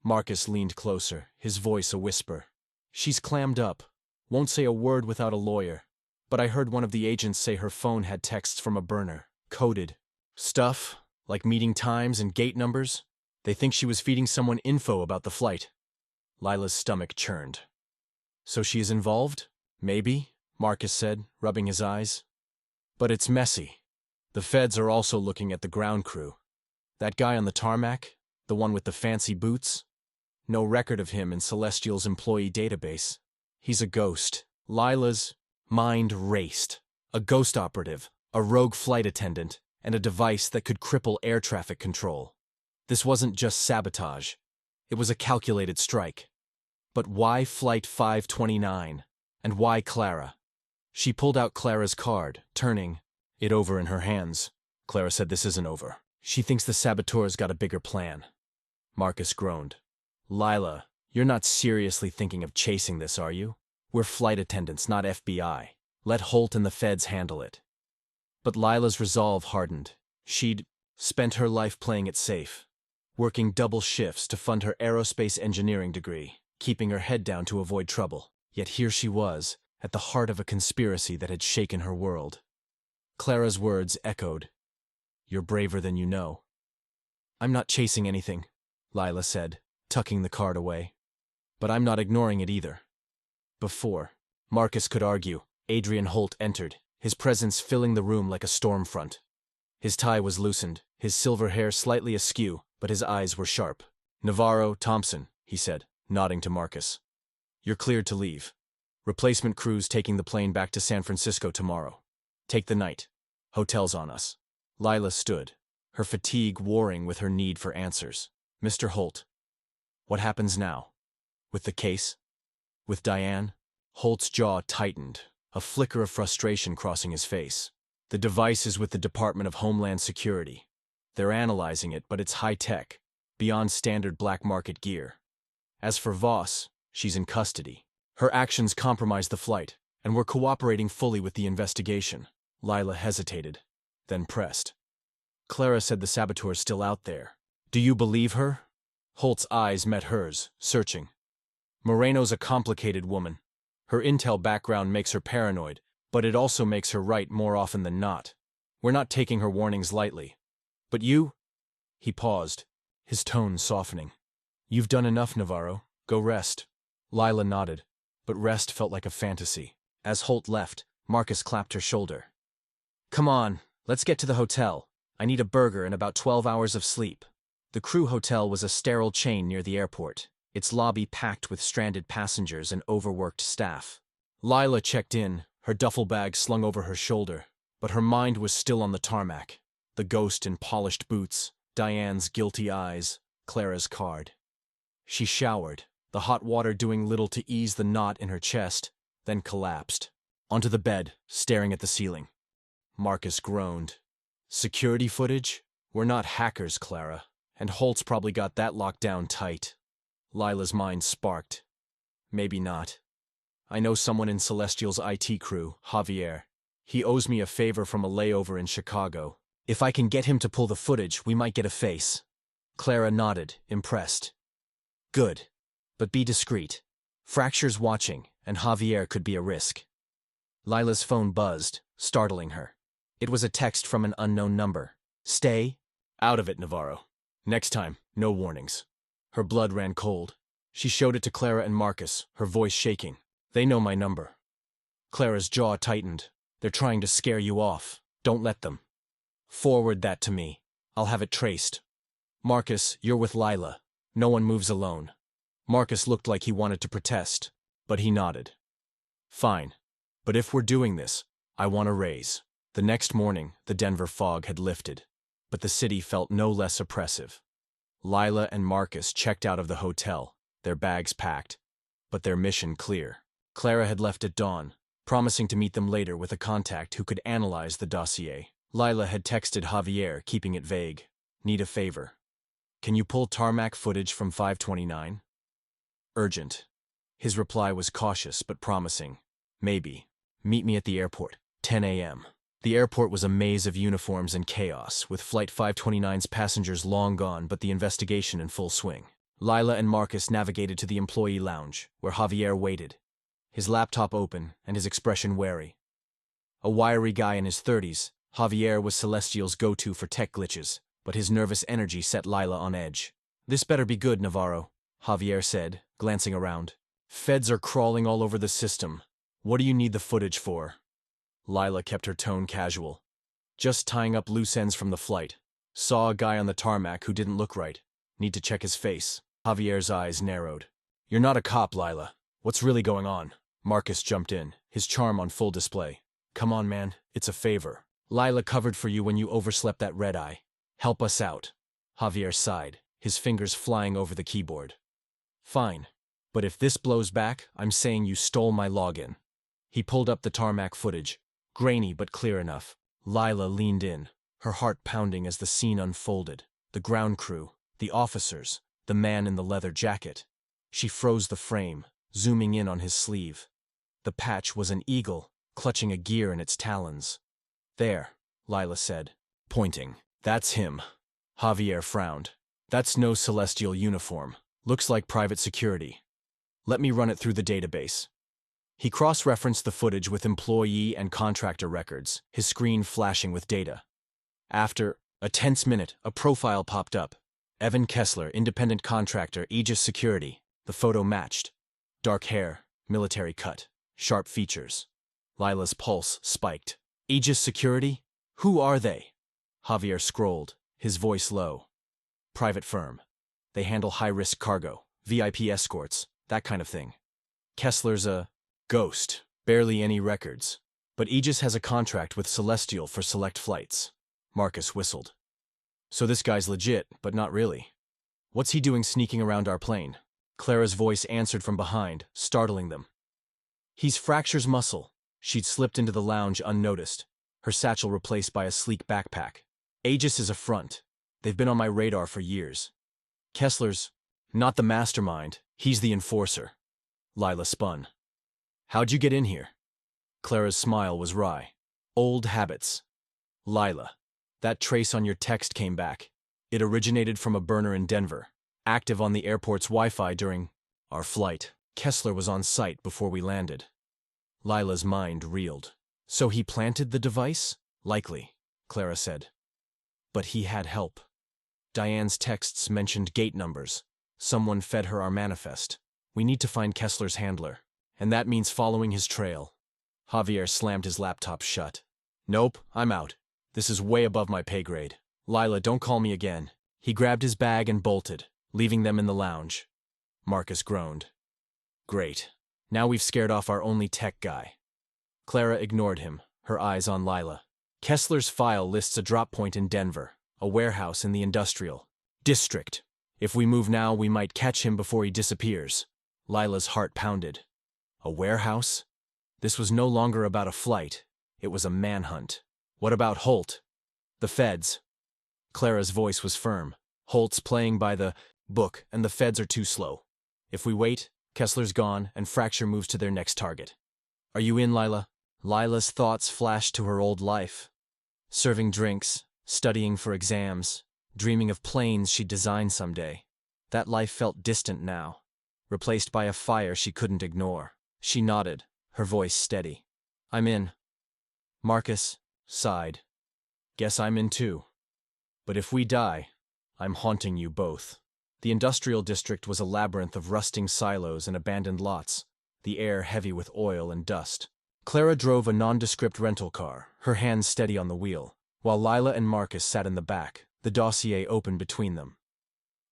Marcus leaned closer, his voice a whisper. "She's clammed up. Won't say a word without a lawyer. But I heard one of the agents say her phone had texts from a burner, coded. Stuff, like meeting times and gate numbers. They think she was feeding someone info about the flight." Lila's stomach churned. "So she is involved? Maybe," Marcus said, rubbing his eyes. "But it's messy. The feds are also looking at the ground crew. That guy on the tarmac, the one with the fancy boots? No record of him in Celestial's employee database. He's a ghost." Lila's mind raced. A ghost operative, a rogue flight attendant, and a device that could cripple air traffic control. This wasn't just sabotage. It was a calculated strike. But why Flight 529? And why Clara? She pulled out Clara's card, turning it over in her hands. Clara said this isn't over. She thinks the saboteur's got a bigger plan. Marcus groaned. "Lila, you're not seriously thinking of chasing this, are you? We're flight attendants, not FBI. Let Holt and the feds handle it." But Lila's resolve hardened. She'd spent her life playing it safe, working double shifts to fund her aerospace engineering degree, keeping her head down to avoid trouble. Yet here she was, at the heart of a conspiracy that had shaken her world. Clara's words echoed. "You're braver than you know." "I'm not chasing anything," Lila said, tucking the card away. "But I'm not ignoring it either." Before Marcus could argue, Adrian Holt entered, his presence filling the room like a storm front. His tie was loosened, his silver hair slightly askew, but his eyes were sharp. "Navarro, Thompson," he said, nodding to Marcus. "You're cleared to leave. Replacement crews taking the plane back to San Francisco tomorrow. Take the night. Hotel's on us." Lila stood, her fatigue warring with her need for answers. "Mr. Holt, what happens now? With the case? With Diane?" Holt's jaw tightened, a flicker of frustration crossing his face. "The device is with the Department of Homeland Security. They're analyzing it, but it's high-tech, beyond standard black market gear. As for Voss, she's in custody. Her actions compromised the flight, and we're cooperating fully with the investigation." Lila hesitated, then pressed. Clara said the saboteur's still out there. Do you believe her? Holt's eyes met hers, searching. Moreno's a complicated woman. Her intel background makes her paranoid, but it also makes her right more often than not. We're not taking her warnings lightly. But you? He paused, his tone softening. You've done enough, Navarro. Go rest. Lila nodded, but rest felt like a fantasy. As Holt left, Marcus clapped her shoulder. Come on, let's get to the hotel. I need a burger and about 12 hours of sleep. The Crew Hotel was a sterile chain near the airport, its lobby packed with stranded passengers and overworked staff. Lila checked in, her duffel bag slung over her shoulder, but her mind was still on the tarmac. The ghost in polished boots, Diane's guilty eyes, Clara's card. She showered, the hot water doing little to ease the knot in her chest, then collapsed. Onto the bed, staring at the ceiling. Marcus groaned. Security footage? We're not hackers, Clara, and Holt's probably got that locked down tight. Lila's mind sparked. Maybe not. I know someone in Celestial's IT crew, Javier. He owes me a favor from a layover in Chicago. If I can get him to pull the footage, we might get a face. Clara nodded, impressed. Good. But be discreet. Fracture's watching, and Javier could be a risk. Lila's phone buzzed, startling her. It was a text from an unknown number. Stay out of it, Navarro. Next time, no warnings. Her blood ran cold. She showed it to Clara and Marcus, her voice shaking. They know my number. Clara's jaw tightened. They're trying to scare you off. Don't let them. Forward that to me. I'll have it traced. Marcus, you're with Lila. No one moves alone. Marcus looked like he wanted to protest, but he nodded. Fine. But if we're doing this, I want a raise. The next morning, the Denver fog had lifted, but the city felt no less oppressive. Lila and Marcus checked out of the hotel, their bags packed, but their mission clear. Clara had left at dawn, promising to meet them later with a contact who could analyze the dossier. Lila had texted Javier, keeping it vague. Need a favor. Can you pull tarmac footage from 529? Urgent. His reply was cautious but promising. Maybe. Meet me at the airport, 10 a.m. The airport was a maze of uniforms and chaos, with Flight 529's passengers long gone but the investigation in full swing. Lila and Marcus navigated to the employee lounge, where Javier waited, his laptop open and his expression wary. A wiry guy in his 30s, Javier was Celestial's go-to for tech glitches, but his nervous energy set Lila on edge. This better be good, Navarro, Javier said, glancing around. Feds are crawling all over the system. What do you need the footage for? Lila kept her tone casual. Just tying up loose ends from the flight. Saw a guy on the tarmac who didn't look right. Need to check his face. Javier's eyes narrowed. You're not a cop, Lila. What's really going on? Marcus jumped in, his charm on full display. Come on, man. It's a favor. Lila covered for you when you overslept that red-eye. Help us out. Javier sighed, his fingers flying over the keyboard. Fine. But if this blows back, I'm saying you stole my login. He pulled up the tarmac footage. Grainy but clear enough. Lila leaned in, her heart pounding as the scene unfolded. The ground crew, the officers, the man in the leather jacket. She froze the frame, zooming in on his sleeve. The patch was an eagle, clutching a gear in its talons. There, Lila said, pointing. That's him. Javier frowned. That's no Celestial uniform. Looks like private security. Let me run it through the database. He cross-referenced the footage with employee and contractor records, his screen flashing with data. After a tense minute, a profile popped up. Evan Kessler, independent contractor, Aegis Security. The photo matched. Dark hair, military cut, sharp features. Lila's pulse spiked. Aegis Security? Who are they? Javier scrolled, his voice low. Private firm. They handle high-risk cargo, VIP escorts, that kind of thing. Kessler's a ghost, barely any records. But Aegis has a contract with Celestial for select flights. Marcus whistled. So this guy's legit, but not really. What's he doing sneaking around our plane? Clara's voice answered from behind, startling them. He's Fracture's muscle. She'd slipped into the lounge unnoticed, her satchel replaced by a sleek backpack. Aegis is a front. They've been on my radar for years. Kessler's not the mastermind, he's the enforcer. Lila spun. How'd you get in here? Clara's smile was wry. Old habits. Lila. That trace on your text came back. It originated from a burner in Denver, active on the airport's Wi-Fi during our flight. Kessler was on site before we landed. Lila's mind reeled. So he planted the device? Likely, Clara said. But he had help. Diane's texts mentioned gate numbers. Someone fed her our manifest. We need to find Kessler's handler, and that means following his trail. Javier slammed his laptop shut. Nope, I'm out. This is way above my pay grade. Lila, don't call me again. He grabbed his bag and bolted, leaving them in the lounge. Marcus groaned. Great. Now we've scared off our only tech guy. Clara ignored him, her eyes on Lila. Kessler's file lists a drop point in Denver, a warehouse in the industrial district. If we move now, we might catch him before he disappears. Lila's heart pounded. A warehouse? This was no longer about a flight. It was a manhunt. What about Holt? The feds. Clara's voice was firm. Holt's playing by the book, and the feds are too slow. If we wait, Kessler's gone, and Fracture moves to their next target. Are you in, Lila? Lila's thoughts flashed to her old life. Serving drinks, studying for exams, dreaming of planes she'd design someday. That life felt distant now, replaced by a fire she couldn't ignore. She nodded, her voice steady. I'm in. Marcus sighed. Guess I'm in too. But if we die, I'm haunting you both. The industrial district was a labyrinth of rusting silos and abandoned lots, the air heavy with oil and dust. Clara drove a nondescript rental car, her hands steady on the wheel, while Lila and Marcus sat in the back, the dossier open between them.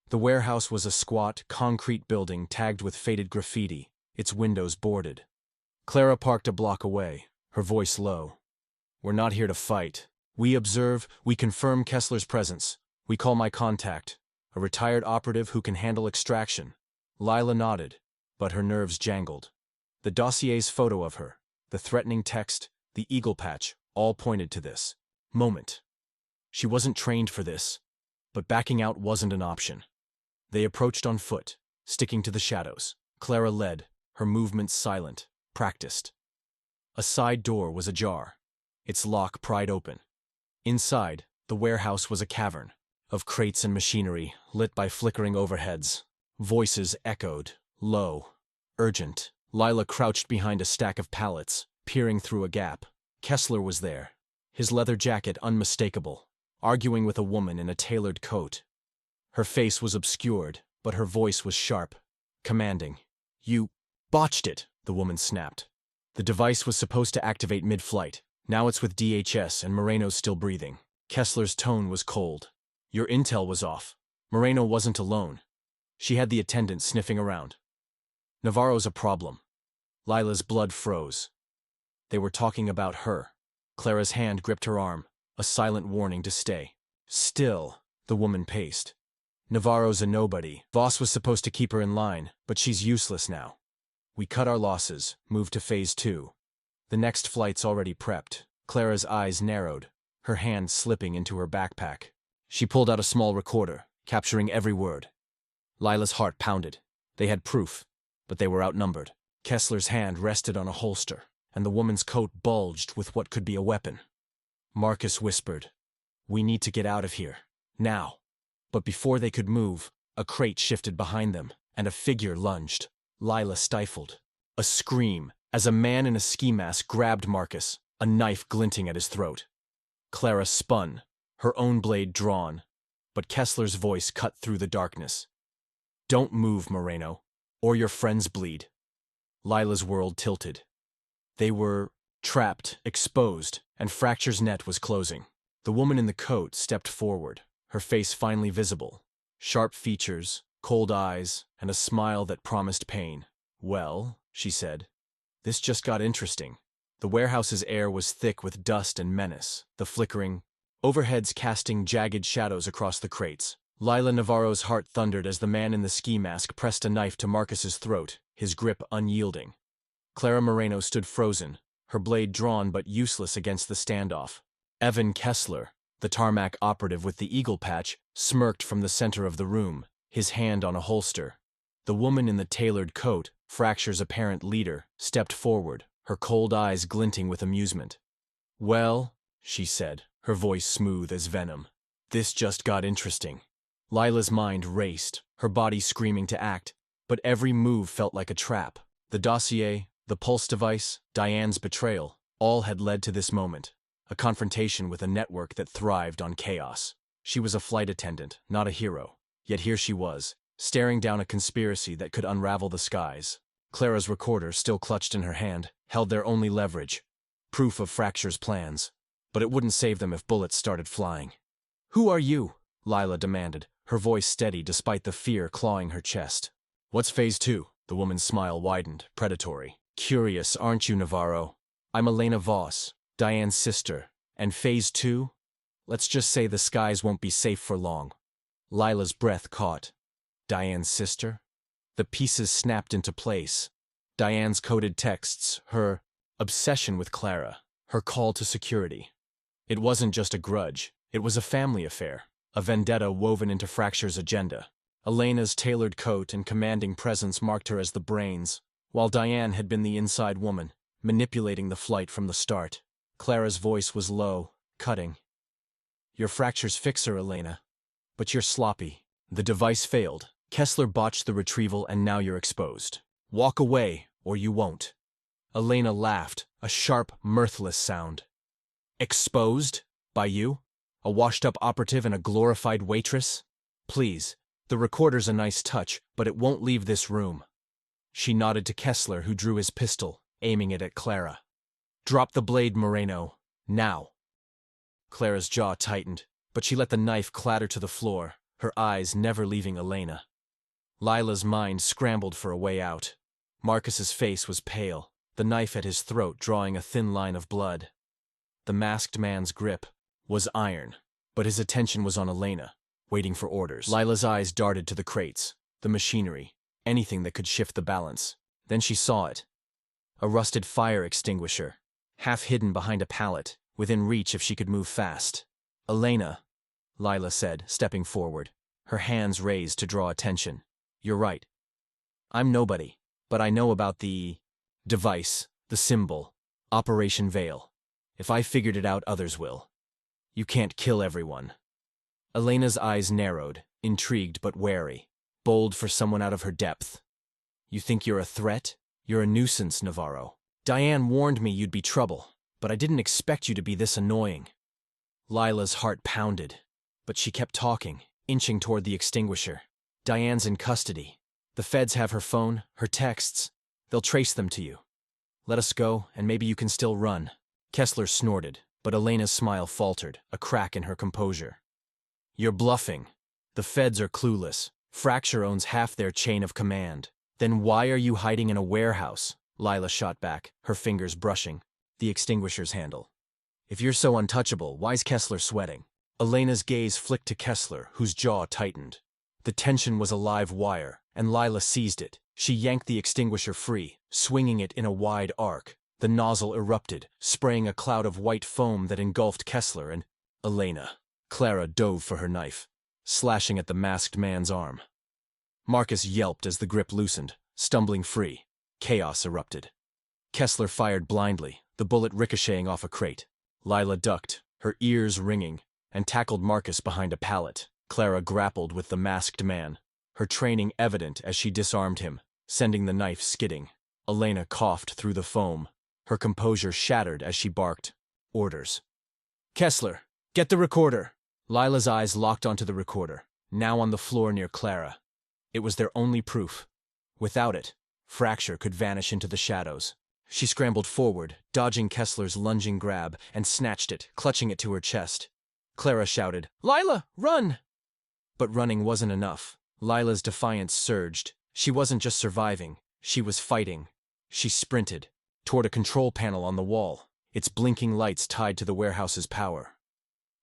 The warehouse was a squat, concrete building tagged with faded graffiti, its windows boarded. Clara parked a block away, her voice low. We're not here to fight. We observe, we confirm Kessler's presence. We call my contact, a retired operative who can handle extraction. Lila nodded, but her nerves jangled. The dossier's photo of her, the threatening text, the eagle patch, all pointed to this moment. She wasn't trained for this, but backing out wasn't an option. They approached on foot, sticking to the shadows. Clara led, her movements silent, practiced. A side door was ajar, its lock pried open. Inside, the warehouse was a cavern of crates and machinery lit by flickering overheads. Voices echoed, low, urgent. Lila crouched behind a stack of pallets, peering through a gap. Kessler was there, his leather jacket unmistakable, arguing with a woman in a tailored coat. Her face was obscured, but her voice was sharp, commanding. You botched it, the woman snapped. The device was supposed to activate mid-flight. Now it's with DHS and Moreno's still breathing. Kessler's tone was cold. Your intel was off. Moreno wasn't alone. She had the attendant sniffing around. Navarro's a problem. Lila's blood froze. They were talking about her. Clara's hand gripped her arm, a silent warning to stay. Still, the woman paced. Navarro's a nobody. Voss was supposed to keep her in line, but she's useless now. We cut our losses, moved to phase 2. The next flight's already prepped. Clara's eyes narrowed, her hand slipping into her backpack. She pulled out a small recorder, capturing every word. Lila's heart pounded. They had proof, but they were outnumbered. Kessler's hand rested on a holster, and the woman's coat bulged with what could be a weapon. Marcus whispered, We need to get out of here. Now. But before they could move, a crate shifted behind them, and a figure lunged. Lila stifled. A scream, as a man in a ski mask grabbed Marcus, a knife glinting at his throat. Clara spun, her own blade drawn, but Kessler's voice cut through the darkness. Don't move, Moreno, or your friends bleed. Lila's world tilted. They were trapped, exposed, and Fracture's net was closing. The woman in the coat stepped forward, her face finally visible. Sharp features, cold eyes, and a smile that promised pain. Well, she said, this just got interesting. The warehouse's air was thick with dust and menace, the flickering overheads casting jagged shadows across the crates. Lila Navarro's heart thundered as the man in the ski mask pressed a knife to Marcus's throat, his grip unyielding. Clara Moreno stood frozen, her blade drawn but useless against the standoff. Evan Kessler, the tarmac operative with the eagle patch, smirked from the center of the room, his hand on a holster. The woman in the tailored coat, Fracture's apparent leader, stepped forward, her cold eyes glinting with amusement. Well, she said, her voice smooth as venom. This just got interesting. Lila's mind raced, her body screaming to act, but every move felt like a trap. The dossier, the pulse device, Diane's betrayal, all had led to this moment, a confrontation with a network that thrived on chaos. She was a flight attendant, not a hero, yet here she was, staring down a conspiracy that could unravel the skies. Clara's recorder, still clutched in her hand, held their only leverage, proof of Fracture's plans. But it wouldn't save them if bullets started flying. "Who are you?" Lila demanded, her voice steady despite the fear clawing her chest. "What's Phase 2? The woman's smile widened, predatory. "Curious, aren't you, Navarro? I'm Elena Voss, Diane's sister. And Phase 2? Let's just say the skies won't be safe for long." Lila's breath caught. Diane's sister? The pieces snapped into place. Diane's coded texts, her obsession with Clara, her call to security. It wasn't just a grudge, it was a family affair, a vendetta woven into Fracture's agenda. Elena's tailored coat and commanding presence marked her as the brains, while Diane had been the inside woman, manipulating the flight from the start. Clara's voice was low, cutting. "You're Fracture's fixer, Elena. But you're sloppy. The device failed. Kessler botched the retrieval and now you're exposed. Walk away, or you won't." Elena laughed, a sharp, mirthless sound. "Exposed? By you? A washed-up operative and a glorified waitress? Please, the recorder's a nice touch, but it won't leave this room." She nodded to Kessler, who drew his pistol, aiming it at Clara. "Drop the blade, Moreno. Now." Clara's jaw tightened, but she let the knife clatter to the floor, her eyes never leaving Elena. Lila's mind scrambled for a way out. Marcus's face was pale, the knife at his throat drawing a thin line of blood. The masked man's grip was iron, but his attention was on Elena, waiting for orders. Lila's eyes darted to the crates, the machinery, anything that could shift the balance. Then she saw it. A rusted fire extinguisher, half hidden behind a pallet, within reach if she could move fast. "Elena," Lila said, stepping forward, her hands raised to draw attention. "You're right. I'm nobody, but I know about the device, the symbol, Operation Veil. If I figured it out, others will. You can't kill everyone." Elena's eyes narrowed, intrigued but wary, bold for someone out of her depth. "You think you're a threat? You're a nuisance, Navarro. Diane warned me you'd be trouble, but I didn't expect you to be this annoying." Lila's heart pounded, but she kept talking, inching toward the extinguisher. "Diane's in custody. The feds have her phone, her texts. They'll trace them to you. Let us go, and maybe you can still run." Kessler snorted, but Elena's smile faltered, a crack in her composure. "You're bluffing. The feds are clueless. Fracture owns half their chain of command. Then why are you hiding in a warehouse?" Lila shot back, her fingers brushing the extinguisher's handle. "If you're so untouchable, why's Kessler sweating?" Elena's gaze flicked to Kessler, whose jaw tightened. The tension was a live wire, and Lila seized it. She yanked the extinguisher free, swinging it in a wide arc. The nozzle erupted, spraying a cloud of white foam that engulfed Kessler and Elena. Clara dove for her knife, slashing at the masked man's arm. Marcus yelped as the grip loosened, stumbling free. Chaos erupted. Kessler fired blindly, the bullet ricocheting off a crate. Lila ducked, her ears ringing, and tackled Marcus behind a pallet. Clara grappled with the masked man, her training evident as she disarmed him, sending the knife skidding. Elena coughed through the foam, her composure shattered as she barked, "Orders." "Kessler, get the recorder!" Lila's eyes locked onto the recorder, now on the floor near Clara. It was their only proof. Without it, Fracture could vanish into the shadows. She scrambled forward, dodging Kessler's lunging grab, and snatched it, clutching it to her chest. Clara shouted, "Lila, run!" But running wasn't enough. Lila's defiance surged. She wasn't just surviving, she was fighting. She sprinted toward a control panel on the wall, its blinking lights tied to the warehouse's power.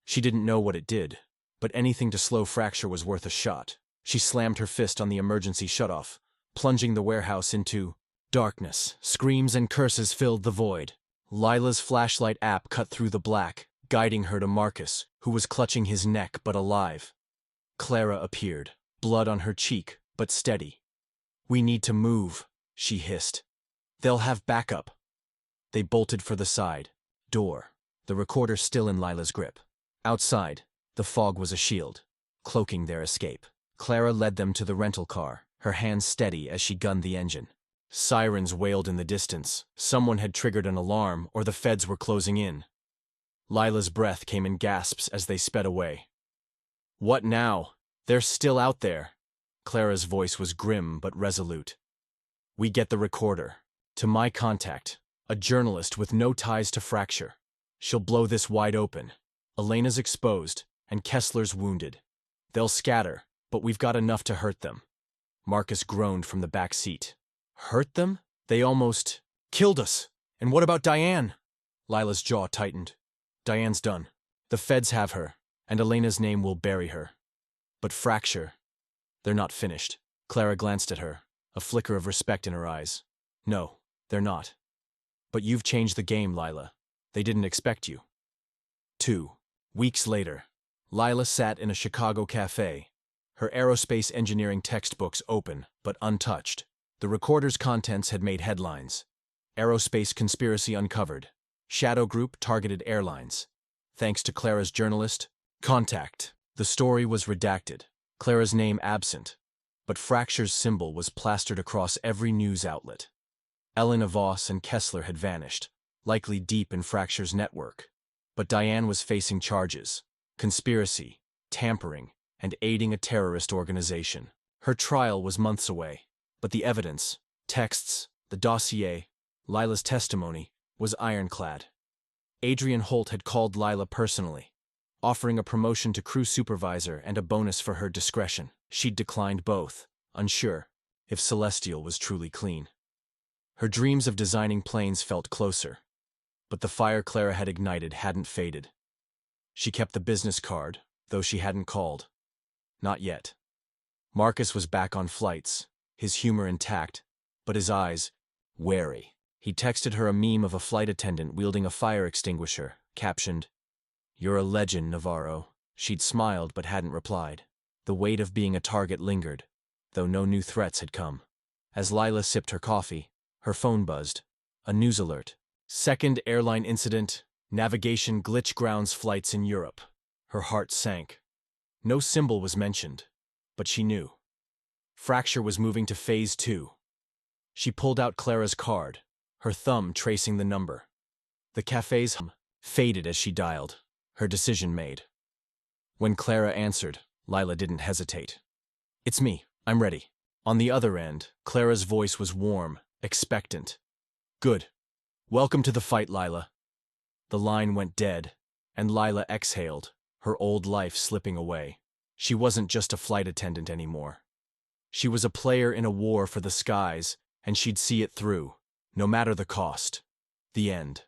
She didn't know what it did, but anything to slow Fracture was worth a shot. She slammed her fist on the emergency shutoff, plunging the warehouse into darkness. Screams and curses filled the void. Lila's flashlight app cut through the black, guiding her to Marcus, who was clutching his neck but alive. Clara appeared, blood on her cheek, but steady. "We need to move," she hissed. "They'll have backup." They bolted for the side door, the recorder still in Lila's grip. Outside, the fog was a shield, cloaking their escape. Clara led them to the rental car, her hands steady as she gunned the engine. Sirens wailed in the distance. Someone had triggered an alarm, or the feds were closing in. Lila's breath came in gasps as they sped away. What now? They're still out there. Clara's voice was grim but resolute. We get the recorder. To my contact, a journalist with no ties to Fracture. She'll blow this wide open. Elena's exposed, and Kessler's wounded. They'll scatter, but we've got enough to hurt them. Marcus groaned from the back seat. Hurt them? They almost killed us. And what about Diane? Lila's jaw tightened. Diane's done. The feds have her, and Elena's name will bury her. But Fracture, they're not finished. Clara glanced at her, a flicker of respect in her eyes. No, they're not. But you've changed the game, Lila. They didn't expect you. 2 weeks later, Lila sat in a Chicago cafe, her aerospace engineering textbooks open but untouched. The recorder's contents had made headlines. Aerospace conspiracy uncovered. Shadow group targeted airlines. Thanks to Clara's journalist, contact. The story was redacted, Clara's name absent, but Fracture's symbol was plastered across every news outlet. Elena Voss and Kessler had vanished, likely deep in Fracture's network. But Diane was facing charges: conspiracy, tampering, and aiding a terrorist organization. Her trial was months away, but the evidence, texts, the dossier, Lila's testimony, was ironclad. Adrian Holt had called Lila personally, offering a promotion to crew supervisor and a bonus for her discretion. She'd declined both, unsure if Celestial was truly clean. Her dreams of designing planes felt closer, but the fire Clara had ignited hadn't faded. She kept the business card, though she hadn't called. Not yet. Marcus was back on flights, his humor intact, but his eyes wary. He texted her a meme of a flight attendant wielding a fire extinguisher, captioned, "You're a legend, Navarro." She'd smiled but hadn't replied. The weight of being a target lingered, though no new threats had come. As Lila sipped her coffee, her phone buzzed. A news alert. Second airline incident, navigation glitch grounds flights in Europe. Her heart sank. No symbol was mentioned, but she knew. Fracture was moving to Phase 2. She pulled out Clara's card, her thumb tracing the number. The cafe's hum faded as she dialed, her decision made. When Clara answered, Lila didn't hesitate. "It's me, I'm ready." On the other end, Clara's voice was warm, expectant. "Good. Welcome to the fight, Lila." The line went dead, and Lila exhaled, her old life slipping away. She wasn't just a flight attendant anymore. She was a player in a war for the skies, and she'd see it through, no matter the cost. The end.